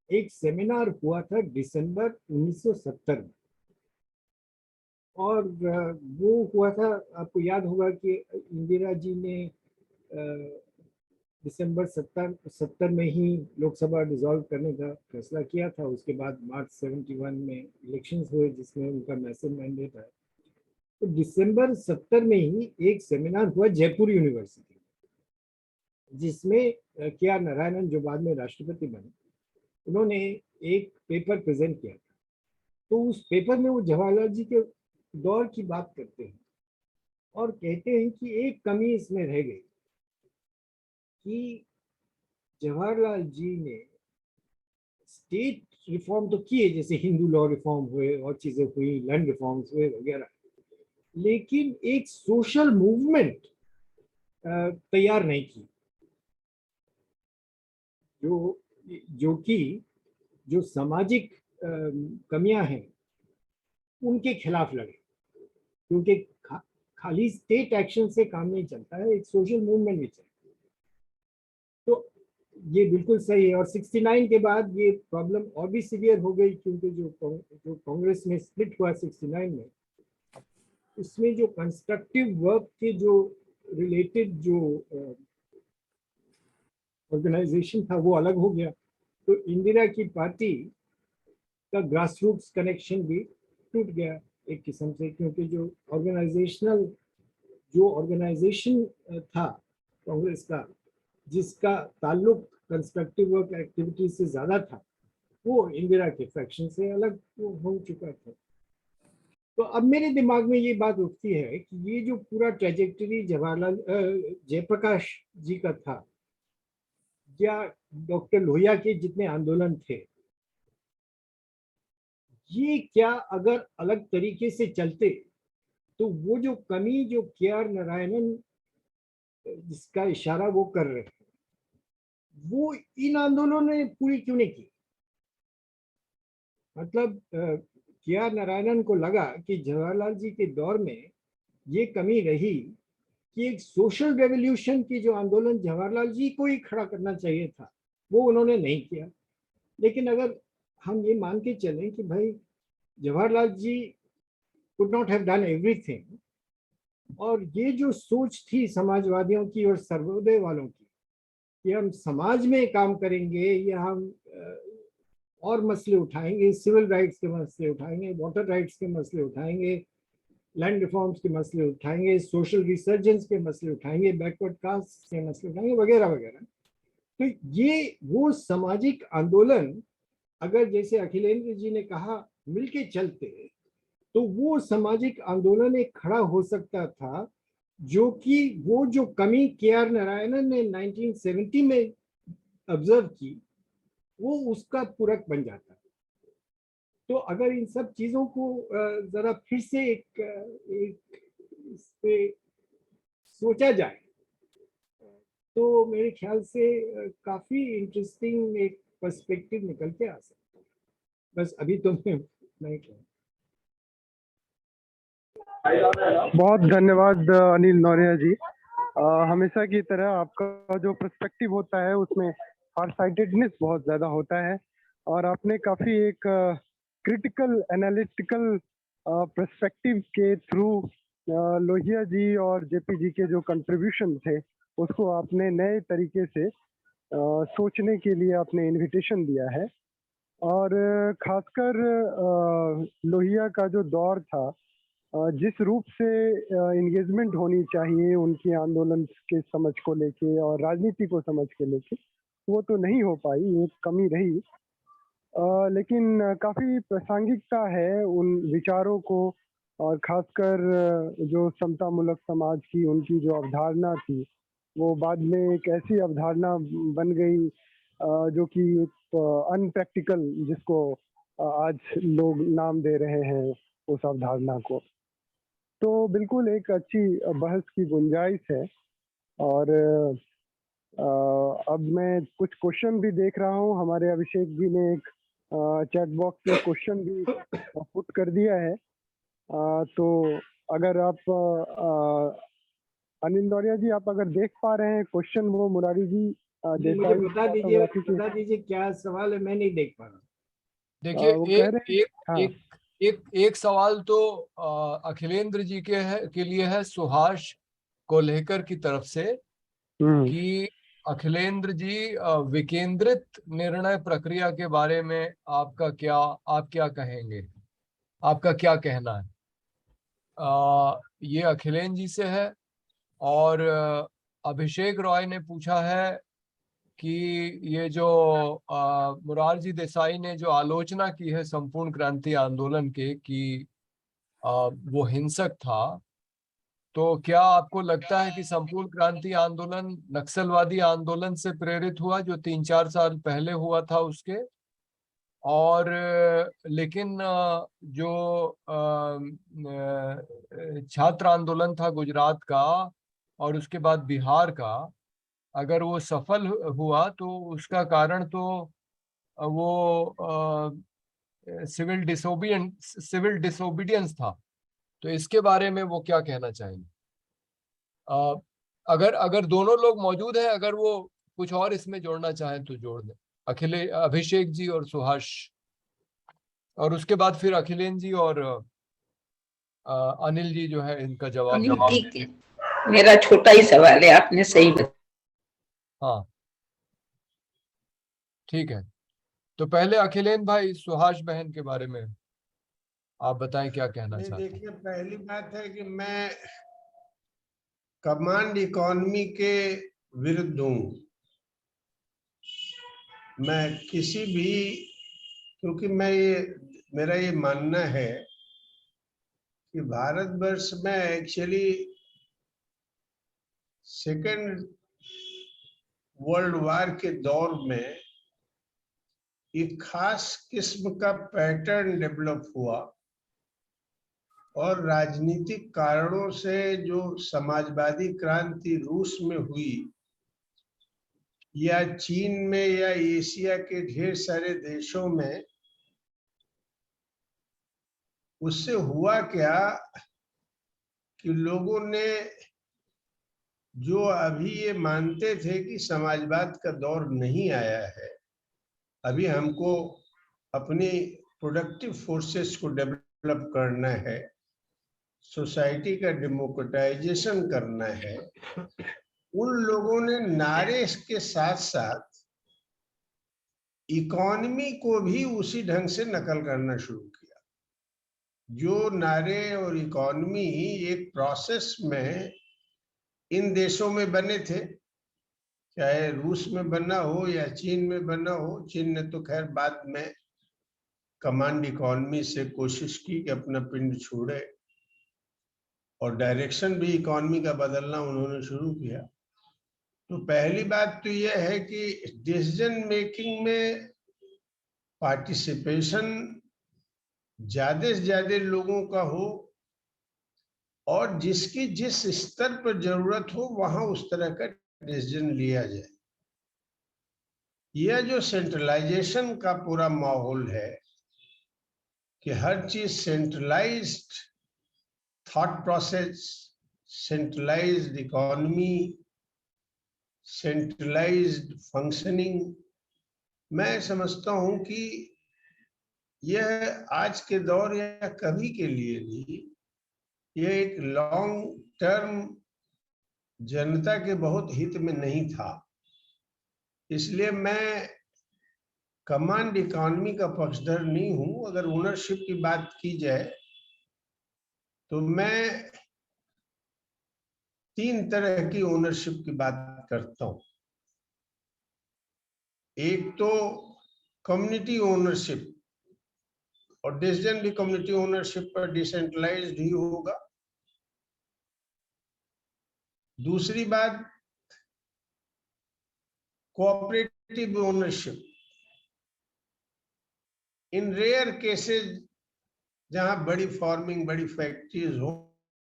एक सेमिनार हुआ था दिसंबर 1970 में, और वो हुआ था, आपको याद होगा कि इंदिरा जी ने दिसंबर 70 में ही लोकसभा डिसॉल्व करने का फैसला किया था। उसके बाद मार्च 71 में इलेक्शंस हुए जिसमें उनका मैसिव मैंडेट आया। तो दिसंबर 70 में ही एक सेमिनार हुआ जयपुर यूनिवर्सिटी, जिसमें के.आर. नारायणन, जो बाद में राष्ट्रपति बने, उन्होंने एक पेपर प्रेजेंट किया था। तो उस पेपर में वो जवाहरलाल जी के दौर की बात करते हैं और कहते हैं कि एक कमी इसमें रह गई कि जवाहरलाल जी ने स्टेट रिफॉर्म तो किए, जैसे हिंदू लॉ रिफॉर्म हुए और चीजें हुई, लैंड रिफॉर्म्स हुए वगैरह, लेकिन एक सोशल मूवमेंट तैयार नहीं की, जो सामाजिक कमियां हैं उनके खिलाफ लड़े। क्योंकि खाली स्टेट एक्शन से काम नहीं चलता है, एक सोशल मूवमेंट भी चाहिए। तो ये बिल्कुल सही है। और 69 के बाद ये प्रॉब्लम और भी सीवियर हो गई, क्योंकि जो कांग्रेस में स्प्लिट हुआ 69 में, उसमें जो कंस्ट्रक्टिव वर्क के जो रिलेटेड जो ऑर्गेनाइजेशन था वो अलग हो गया। तो इंदिरा की पार्टी का ग्रास रूट्स कनेक्शन भी टूट गया एक किस्म से, क्योंकि जो ऑर्गेनाइजेशन था कांग्रेस का, जिसका ताल्लुक कंस्ट्रक्टिव वर्क एक्टिविटी से ज्यादा था, वो इंदिरा के फैक्शन से अलग हो चुका था। तो अब मेरे दिमाग में ये बात उठती है कि ये जो पूरा ट्रेजेक्टरी जवाहरलाल जयप्रकाश जी का था, या डॉक्टर लोहिया के जितने आंदोलन थे, ये क्या अगर अलग तरीके से चलते तो वो जो कमी जो के.आर. नारायणन जिसका इशारा वो कर रहे हैं, वो इन आंदोलनों ने पूरी क्यों नहीं की? मतलब के.आर. नारायणन को लगा कि जवाहरलाल जी के दौर में ये कमी रही कि एक सोशल रेवोल्यूशन की जो आंदोलन जवाहरलाल जी को ही खड़ा करना चाहिए था, वो उन्होंने नहीं किया। लेकिन अगर हम ये मान के चलें कि भाई Jawaharlal ji could not have done everything, और ये जो सोच थी समाजवादियों की और सर्वोदय वालों की कि हम समाज में काम करेंगे या हम और मसले उठाएंगे, सिविल राइट्स के मसले उठाएंगे, वाटर राइट्स के मसले उठाएंगे, लैंड रिफॉर्म्स के मसले उठाएंगे, सोशल रिसर्जेंस के मसले उठाएंगे, बैकवर्ड कास्ट के मसले उठाएंगे, वगैरह वगैरह। तो ये वो सामाजिक आंदोलन अगर जैसे अखिलेंद्र जी ने कहा मिलके चलते, तो वो सामाजिक आंदोलन एक खड़ा हो सकता था जो कि वो जो कमी के.आर. नारायणन ने 1970 में ऑब्जर्व की, वो उसका पूरक बन जाता। तो अगर इन सब चीजों को जरा फिर से एक इस पे सोचा जाए तो मेरे ख्याल से काफी इंटरेस्टिंग एक पर्सपेक्टिव निकल के आ सकता है। बस अभी तो मैं नहीं कहूँ। बहुत धन्यवाद अनिल नौरिया जी। हमेशा की तरह आपका जो पर्सपेक्टिव होता है उसमें फार साइटेडनेस बहुत ज़्यादा होता है और आपने काफ़ी एक क्रिटिकल एनालिटिकल पर्सपेक्टिव के थ्रू लोहिया जी और जेपी जी के जो कंट्रीब्यूशन थे उसको आपने नए तरीके से सोचने के लिए आपने इनविटेशन दिया है। और खासकर लोहिया का जो दौर था, जिस रूप से इंगेजमेंट होनी चाहिए उनकी आंदोलन के समझ को लेके और राजनीति को समझ के लेके, वो तो नहीं हो पाई, एक कमी रही। लेकिन काफ़ी प्रासंगिकता है उन विचारों को और खासकर जो समतामूलक समाज की उनकी जो अवधारणा थी वो बाद में एक ऐसी अवधारणा बन गई जो कि एक अनप्रैक्टिकल, जिसको आज लोग नाम दे रहे हैं उस अवधारणा को। तो बिल्कुल एक अच्छी बहस की गुंजाइश है। और अब मैं कुछ क्वेश्चन भी देख रहा हूँ, हमारे अभिषेक जी ने एक चैट बॉक्स में क्वेश्चन भी पुट कर दिया है। तो अगर आप अनिल नौरिया जी आप अगर देख पा रहे हैं क्वेश्चन, वो मुरारी जी मुझे बता दीजिए क्या सवाल है, मैं नहीं देख पा रहा। देखिए वो कह रहे हैं, हाँ। एक सवाल तो अखिलेंद्र जी के लिए है सुहास कोल्हेकर की तरफ से कि अखिलेंद्र जी विकेंद्रित निर्णय प्रक्रिया के बारे में आप क्या कहेंगे, आपका क्या कहना है? ये अखिलेंद्र जी से है। और अभिषेक रॉय ने पूछा है कि ये जो मुरारजी देसाई ने जो आलोचना की है संपूर्ण क्रांति आंदोलन के कि वो हिंसक था, तो क्या आपको लगता है कि संपूर्ण क्रांति आंदोलन नक्सलवादी आंदोलन से प्रेरित हुआ जो 3-4 साल पहले हुआ था उसके? और लेकिन जो छात्र आंदोलन था गुजरात का और उसके बाद बिहार का, अगर वो सफल हुआ तो उसका कारण तो वो सिविल डिसोबीडियंस था। तो इसके बारे में वो क्या कहना चाहेंगे? अगर दोनों लोग मौजूद हैं, अगर वो कुछ और इसमें जोड़ना चाहें तो जोड़ दें, अभिषेक जी और सुहास, और उसके बाद फिर अखिलेंद्र जी और अनिल जी जो है इनका जवाब देंगे। ठीक है, मेरा छोटा ही सवाल है, आपने सही बताया। हाँ ठीक है, तो पहले अखिलेंद्र भाई सुहास बहन के बारे में आप बताएं क्या कहना चाहते हैं। देखिए, पहली बात है कि मैं कमांड इकोनॉमी के विरुद्ध हूं। मैं किसी भी, क्योंकि मेरा ये मानना है कि भारतवर्ष में एक्चुअली सेकेंड वर्ल्ड वार के दौर में एक खास किस्म का पैटर्न डेवलप हुआ और राजनीतिक कारणों से जो समाजवादी क्रांति रूस में हुई या चीन में या एशिया के ढेर सारे देशों में, उससे हुआ क्या कि लोगों ने जो अभी ये मानते थे कि समाजवाद का दौर नहीं आया है, अभी हमको अपनी प्रोडक्टिव फोर्सेस को डेवलप करना है, सोसाइटी का डेमोक्रेटाइजेशन करना है, उन लोगों ने नारे के साथ साथ इकोनॉमी को भी उसी ढंग से नकल करना शुरू किया। जो नारे और इकोनॉमी एक प्रोसेस में इन देशों में बने थे, चाहे रूस में बना हो या चीन में बना हो। चीन ने तो खैर बाद में कमांड इकोनॉमी से कोशिश की कि अपना पिंड छोड़े, और डायरेक्शन भी इकोनॉमी का बदलना उन्होंने शुरू किया। तो पहली बात तो यह है कि डिसीजन मेकिंग में पार्टिसिपेशन ज्यादा से ज्यादा लोगों का हो, और जिसकी जिस स्तर पर जरूरत हो वहां उस तरह का डिसीजन लिया जाए। यह जो सेंट्रलाइजेशन का पूरा माहौल है कि हर चीज centralised thought process, centralised economy, centralised functioning, मैं समझता हूं कि यह आज के दौर या कभी के लिए नहीं, यह एक लॉन्ग टर्म जनता के बहुत हित में नहीं था। इसलिए मैं कमांड इकोनॉमी का पक्षधर नहीं हूं। अगर ओनरशिप की बात की जाए तो मैं 3 तरह की ओनरशिप की बात करता हूं। एक तो कम्युनिटी ओनरशिप, और डिसीजन भी कम्युनिटी ओनरशिप पर डिसेंट्रलाइज्ड ही होगा। दूसरी बात कोऑपरेटिव ओनरशिप। इन रेयर केसेस जहां बड़ी फार्मिंग, बड़ी फैक्ट्रीज हो,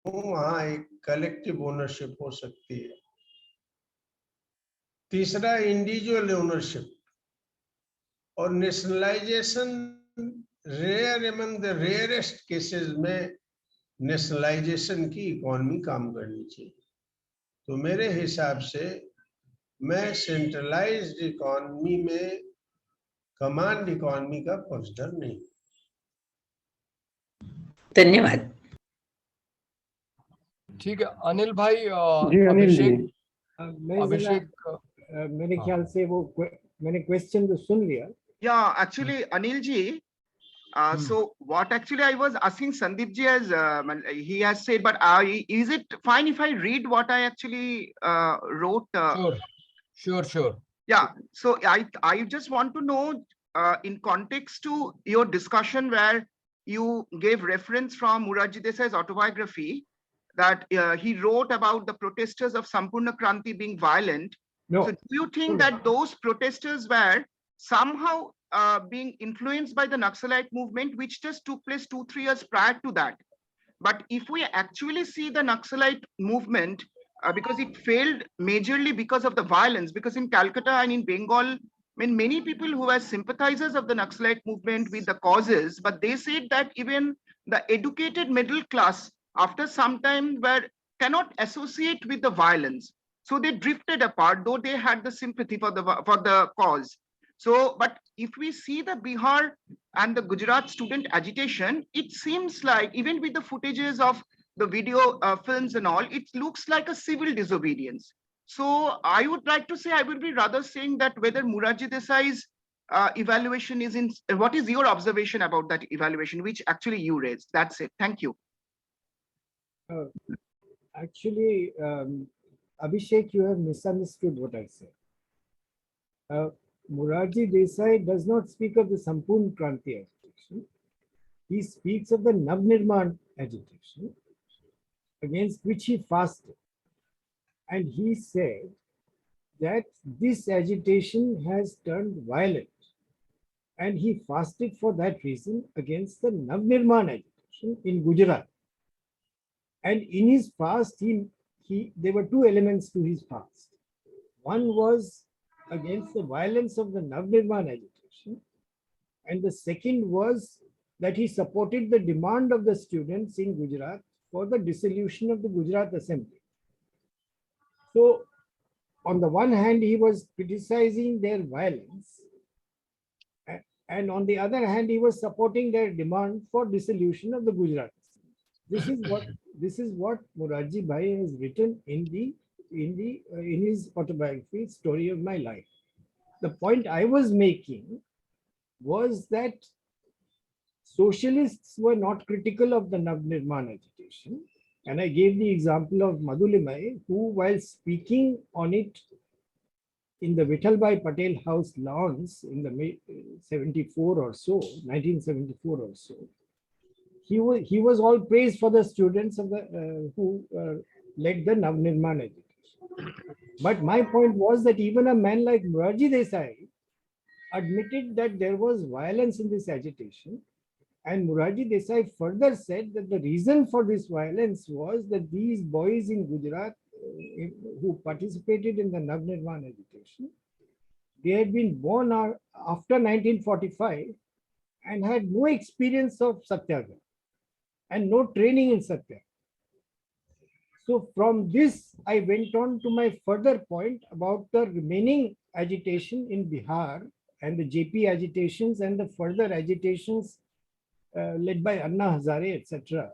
वहां एक कलेक्टिव ओनरशिप हो सकती है। तीसरा इंडिविजुअल ओनरशिप, और nationalisation rare among the rarest cases में नेशनलाइजेशन की इकोनॉमी काम करनी चाहिए। तो मेरे हिसाब से मैं सेंट्रलाइज्ड इकोनॉमी में कमांड इकोनॉमी का पक्षधर नहीं। धन्यवाद। ठीक है अनिल भाई। जी अनिल जी। अभिषेक मेरे हाँ। ख्याल से वो मैंने क्वेश्चन तो सुन लिया। Yeah, actually, Anil ji, so what actually I was asking Sandeep ji as he has said, but is it fine if I read what I actually wrote? Sure. Yeah, so I just want to know in context to your discussion where you gave reference from Morarji Desai's autobiography that he wrote about the protesters of Sampurna Kranti being violent. No. So do you think that those protesters were somehow being influenced by the Naxalite movement, which just took place 2-3 years prior to that? But if we actually see the Naxalite movement, because it failed majorly because of the violence, because in Calcutta and in Bengal, I mean, many people who were sympathizers of the Naxalite movement with the causes, but they said that even the educated middle class, after some time, cannot associate with the violence. So they drifted apart, though they had the sympathy for the cause. So, but if we see the Bihar and the Gujarat student agitation, it seems like even with the footages of the video films and all, it looks like a civil disobedience. So I would like to say, I would be rather saying that whether Morarji Desai's evaluation is in, what is your observation about that evaluation, which actually you raised? That's it. Thank you. Actually, Abhishek, you have misunderstood what I said. Morarji Desai does not speak of the Sampurna Kranti agitation. He speaks of the Navnirman agitation against which he fasted. And he said that this agitation has turned violent. And he fasted for that reason against the Navnirman agitation in Gujarat. And in his fast, there were two elements to his fast. One was against the violence of the Navnirman agitation, and the second was that he supported the demand of the students in Gujarat for the dissolution of the Gujarat Assembly. So, on the one hand, he was criticizing their violence, and on the other hand, he was supporting their demand for dissolution of the Gujarat Assembly. This is what Morarji Bhai has written in his autobiography, Story of My Life. The point I was making was that socialists were not critical of the Navnirman agitation. And I gave the example of Madhulimai, who, while speaking on it in the Vithalbhai Patel House lawns in the 74 or so, 1974 or so, he was all praise for the students of the who led the Navnirman agitation. But my point was that even a man like Morarji Desai admitted that there was violence in this agitation. And Morarji Desai further said that the reason for this violence was that these boys in Gujarat who participated in the Navnirman agitation, they had been born after 1945 and had no experience of Satyagraha and no training in Satyagraha. So from this, I went on to my further point about the remaining agitation in Bihar and the JP agitations and the further agitations led by Anna Hazare, etc.,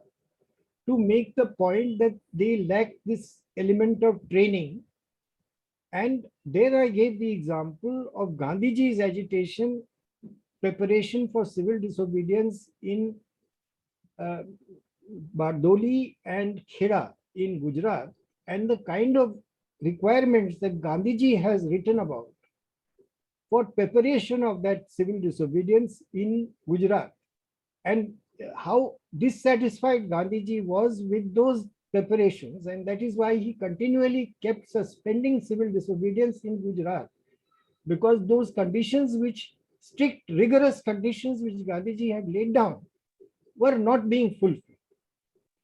to make the point that they lack this element of training. And there I gave the example of Gandhiji's agitation, preparation for civil disobedience in Bardoli and Kheda in Gujarat, and the kind of requirements that Gandhiji has written about for preparation of that civil disobedience in Gujarat, and how dissatisfied Gandhiji was with those preparations, and that is why he continually kept suspending civil disobedience in Gujarat, because those conditions, strict, rigorous conditions which Gandhiji had laid down, were not being fulfilled.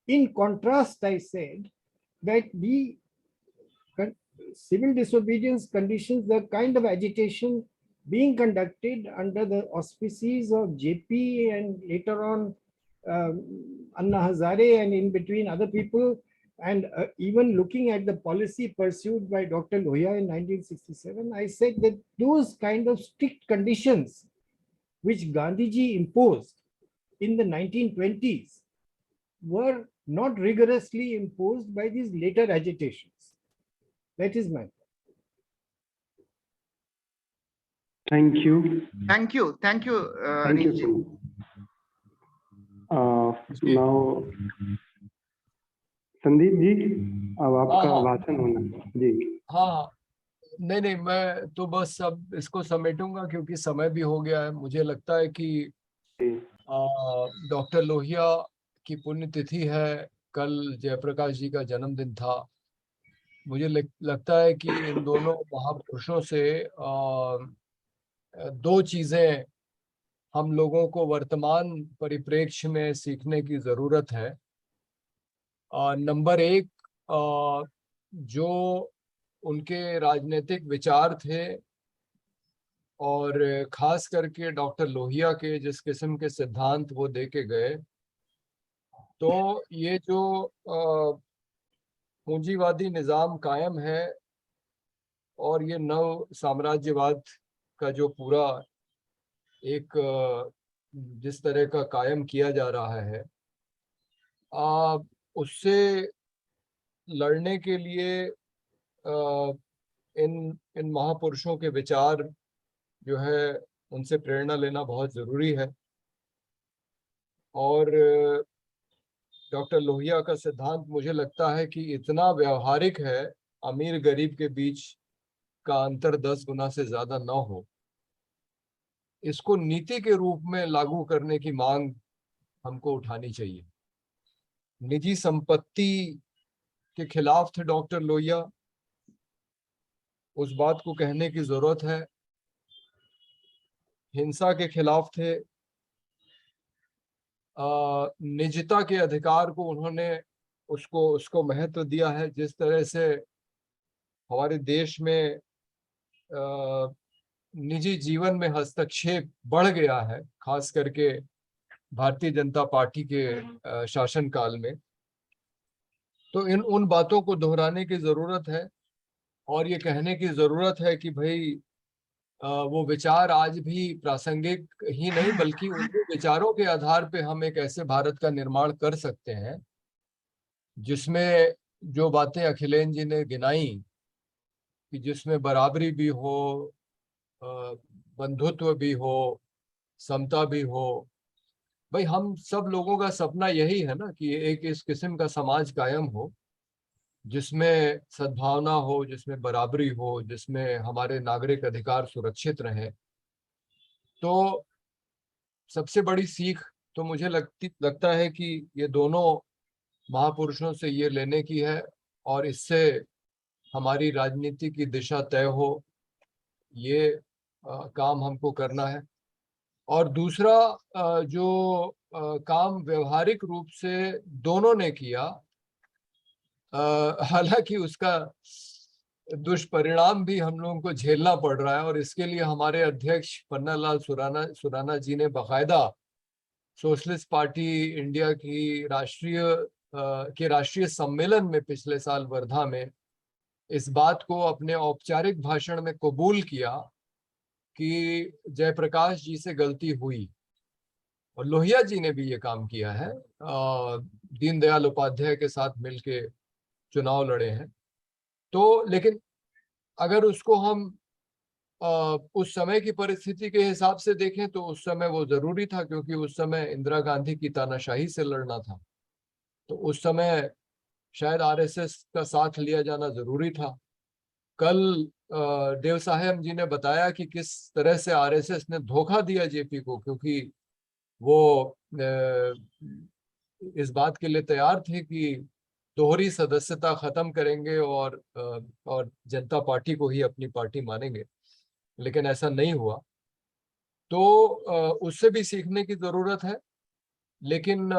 In contrast, I said that the civil disobedience conditions, the kind of agitation being conducted under the auspices of JP and later on Anna Hazare and in between other people, and even looking at the policy pursued by Dr. Lohia in 1967, I said that those kind of strict conditions which Gandhiji imposed in the 1920s were not rigorously imposed by these later agitations. That is my point. Thank you. Thank you. Thank you, Thank Anil ji. you. Now, Sandeep ji, अब आपका भाषण होना जी। हाँ, नहीं, मैं तो बस अब इसको समेटूंगा क्योंकि समय भी हो गया है। मुझे लगता है कि डॉक्टर लोहिया की पुण्यतिथि है, कल जयप्रकाश जी का जन्मदिन था। मुझे लगता है कि इन दोनों महापुरुषों से दो चीजें हम लोगों को वर्तमान परिप्रेक्ष्य में सीखने की जरूरत है। नंबर एक, जो उनके राजनीतिक विचार थे और खास करके डॉक्टर लोहिया के जिस किस्म के सिद्धांत वो दे के गए, तो ये जो पूंजीवादी निज़ाम कायम है और ये नव साम्राज्यवाद का जो पूरा एक जिस तरह का कायम किया जा रहा है, उससे लड़ने के लिए इन महापुरुषों के विचार जो है उनसे प्रेरणा लेना बहुत ज़रूरी है। और डॉक्टर लोहिया का सिद्धांत मुझे लगता है कि इतना व्यवहारिक है, अमीर गरीब के बीच का अंतर 10 गुना से ज़्यादा न हो, इसको नीति के रूप में लागू करने की मांग हमको उठानी चाहिए। निजी संपत्ति के खिलाफ थे डॉक्टर लोहिया, उस बात को कहने की जरूरत है। हिंसा के खिलाफ थे, निजता के अधिकार को उन्होंने उसको महत्व दिया है। जिस तरह से हमारे देश में निजी जीवन में हस्तक्षेप बढ़ गया है, खास करके भारतीय जनता पार्टी के शासनकाल में, तो उन बातों को दोहराने की जरूरत है और ये कहने की जरूरत है कि भाई वो विचार आज भी प्रासंगिक ही नहीं बल्कि उन्हीं विचारों के आधार पे हम एक ऐसे भारत का निर्माण कर सकते हैं जिसमें जो बातें अखिलेश जी ने गिनाई कि जिसमें बराबरी भी हो, बंधुत्व भी हो, समता भी हो। भाई हम सब लोगों का सपना यही है ना कि एक इस किस्म का समाज कायम हो जिसमें सद्भावना हो, जिसमें बराबरी हो, जिसमें हमारे नागरिक अधिकार सुरक्षित रहे। तो सबसे बड़ी सीख तो मुझे लगता है कि ये दोनों महापुरुषों से ये लेने की है और इससे हमारी राजनीति की दिशा तय हो, ये काम हमको करना है। और दूसरा जो काम व्यवहारिक रूप से दोनों ने किया, हालांकि उसका दुष्परिणाम भी हम लोगों को झेलना पड़ रहा है और इसके लिए हमारे अध्यक्ष पन्नालाल सुराना जी ने बाकायदा सोशलिस्ट पार्टी इंडिया की राष्ट्रीय सम्मेलन में पिछले साल वर्धा में इस बात को अपने औपचारिक भाषण में कबूल किया कि जयप्रकाश जी से गलती हुई। और लोहिया जी ने भी ये काम किया है, दीनदयाल उपाध्याय के साथ मिलके चुनाव लड़े हैं। तो लेकिन अगर उसको हम उस समय की परिस्थिति के हिसाब से देखें तो उस समय वो जरूरी था क्योंकि उस समय इंदिरा गांधी की तानाशाही से लड़ना था। तो उस समय शायद आरएसएस का साथ लिया जाना जरूरी था। कल देव साहेब जी ने बताया कि किस तरह से आरएसएस ने धोखा दिया जेपी को, क्योंकि वो इस बात के लिए तैयार थे कि दोहरी सदस्यता खत्म करेंगे और जनता पार्टी को ही अपनी पार्टी मानेंगे, लेकिन ऐसा नहीं हुआ। तो उससे भी सीखने की जरूरत है। लेकिन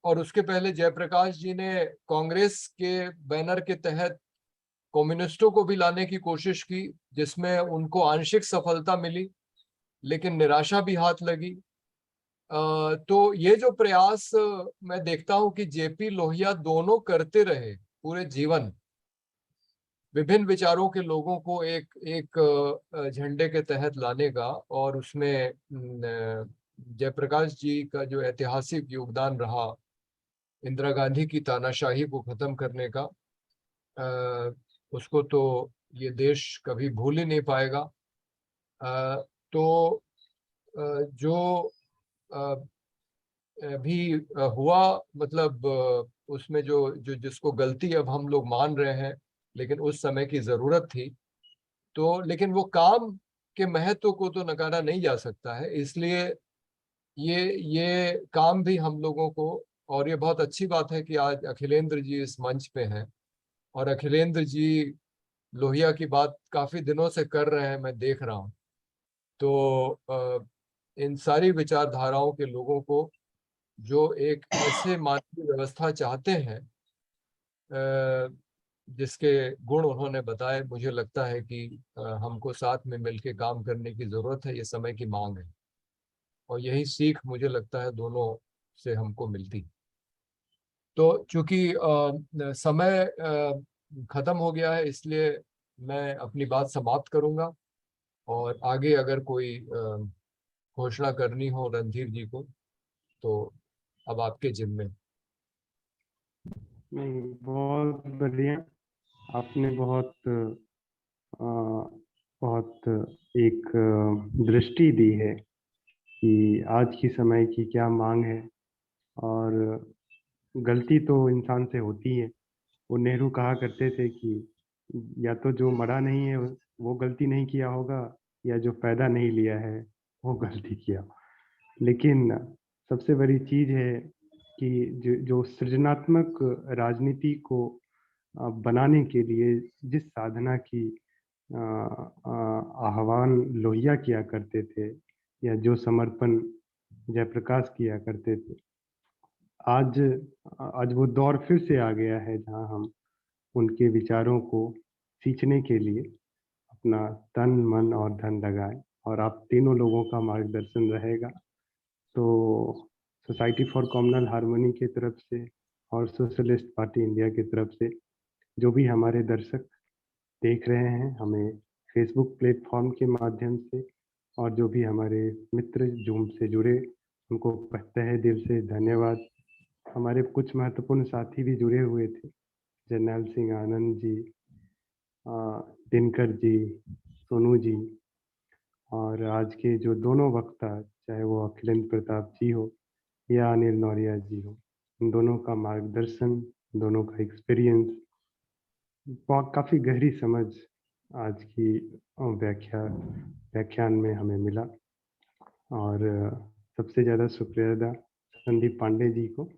और उसके पहले जयप्रकाश जी ने कांग्रेस के बैनर के तहत कम्युनिस्टों को भी लाने की कोशिश की, जिसमें उनको आंशिक सफलता मिली लेकिन निराशा भी हाथ लगी। तो ये जो प्रयास मैं देखता हूं कि जेपी लोहिया दोनों करते रहे पूरे जीवन, विभिन्न विचारों के लोगों को एक झंडे के तहत लाने का, और उसमें जयप्रकाश जी का जो ऐतिहासिक योगदान रहा इंदिरा गांधी की तानाशाही को खत्म करने का, उसको तो ये देश कभी भूल ही नहीं पाएगा। तो जो भी हुआ, मतलब उसमें जो जिसको गलती अब हम लोग मान रहे हैं, लेकिन उस समय की जरूरत थी। तो लेकिन वो काम के महत्व को तो नकारा नहीं जा सकता है, इसलिए ये काम भी हम लोगों को, और ये बहुत अच्छी बात है कि आज अखिलेंद्र जी इस मंच पे हैं और अखिलेंद्र जी लोहिया की बात काफी दिनों से कर रहे हैं, मैं देख रहा हूँ। तो इन सारी विचारधाराओं के लोगों को जो एक ऐसे मानवीय व्यवस्था चाहते हैं जिसके गुण उन्होंने बताए, मुझे लगता है कि हमको साथ में मिलकर काम करने की जरूरत है, ये समय की मांग है। और यही सीख मुझे लगता है दोनों से हमको मिलती। तो चूंकि समय खत्म हो गया है, इसलिए मैं अपनी बात समाप्त करूंगा और आगे अगर कोई घोषणा करनी हो रणधीर जी को तो अब आपके जिम्मे। नहीं, बहुत बढ़िया। आपने बहुत एक दृष्टि दी है कि आज की समय की क्या मांग है, और गलती तो इंसान से होती है। वो नेहरू कहा करते थे कि या तो जो मरा नहीं है वो गलती नहीं किया होगा, या जो पैदा नहीं लिया है वो गलती किया। लेकिन सबसे बड़ी चीज है कि जो सृजनात्मक राजनीति को बनाने के लिए जिस साधना की आह्वान लोहिया किया करते थे, या जो समर्पण जयप्रकाश किया करते थे, आज आज वो दौर फिर से आ गया है जहां हम उनके विचारों को सींचने के लिए अपना तन मन और धन लगाएं, और आप तीनों लोगों का मार्गदर्शन रहेगा। तो सोसाइटी फॉर कॉमनल हार्मनी की तरफ से और सोशलिस्ट पार्टी इंडिया की तरफ से जो भी हमारे दर्शक देख रहे हैं हमें फेसबुक प्लेटफॉर्म के माध्यम से, और जो भी हमारे मित्र जूम से जुड़े, उनको तहे दिल से धन्यवाद। हमारे कुछ महत्वपूर्ण साथी भी जुड़े हुए थे, जरनैल सिंह आनंद जी, दिनकर जी, सोनू जी, और आज के जो दोनों वक्ता, चाहे वो अखिलेंद्र प्रताप जी हो या अनिल नौरिया जी हो, इन दोनों का मार्गदर्शन, दोनों का एक्सपीरियंस, काफ़ी गहरी समझ आज की व्याख्यान में हमें मिला। और सबसे ज़्यादा शुक्रिया संदीप पांडे जी को,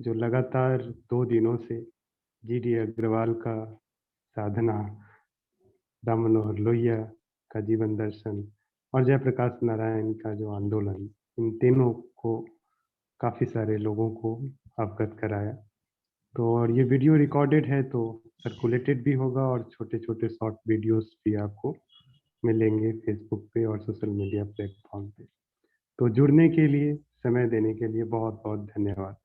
जो लगातार 2 दिनों से GD अग्रवाल का साधना, राम मनोहर लोहिया का जीवन दर्शन और जयप्रकाश नारायण का जो आंदोलन, इन तीनों को काफ़ी सारे लोगों को अवगत कराया। तो और ये वीडियो रिकॉर्डेड है तो सर्कुलेटेड भी होगा, और छोटे छोटे शॉर्ट वीडियोस भी आपको मिलेंगे फेसबुक पे और सोशल मीडिया प्लेटफॉर्म पे। तो जुड़ने के लिए, समय देने के लिए बहुत बहुत धन्यवाद।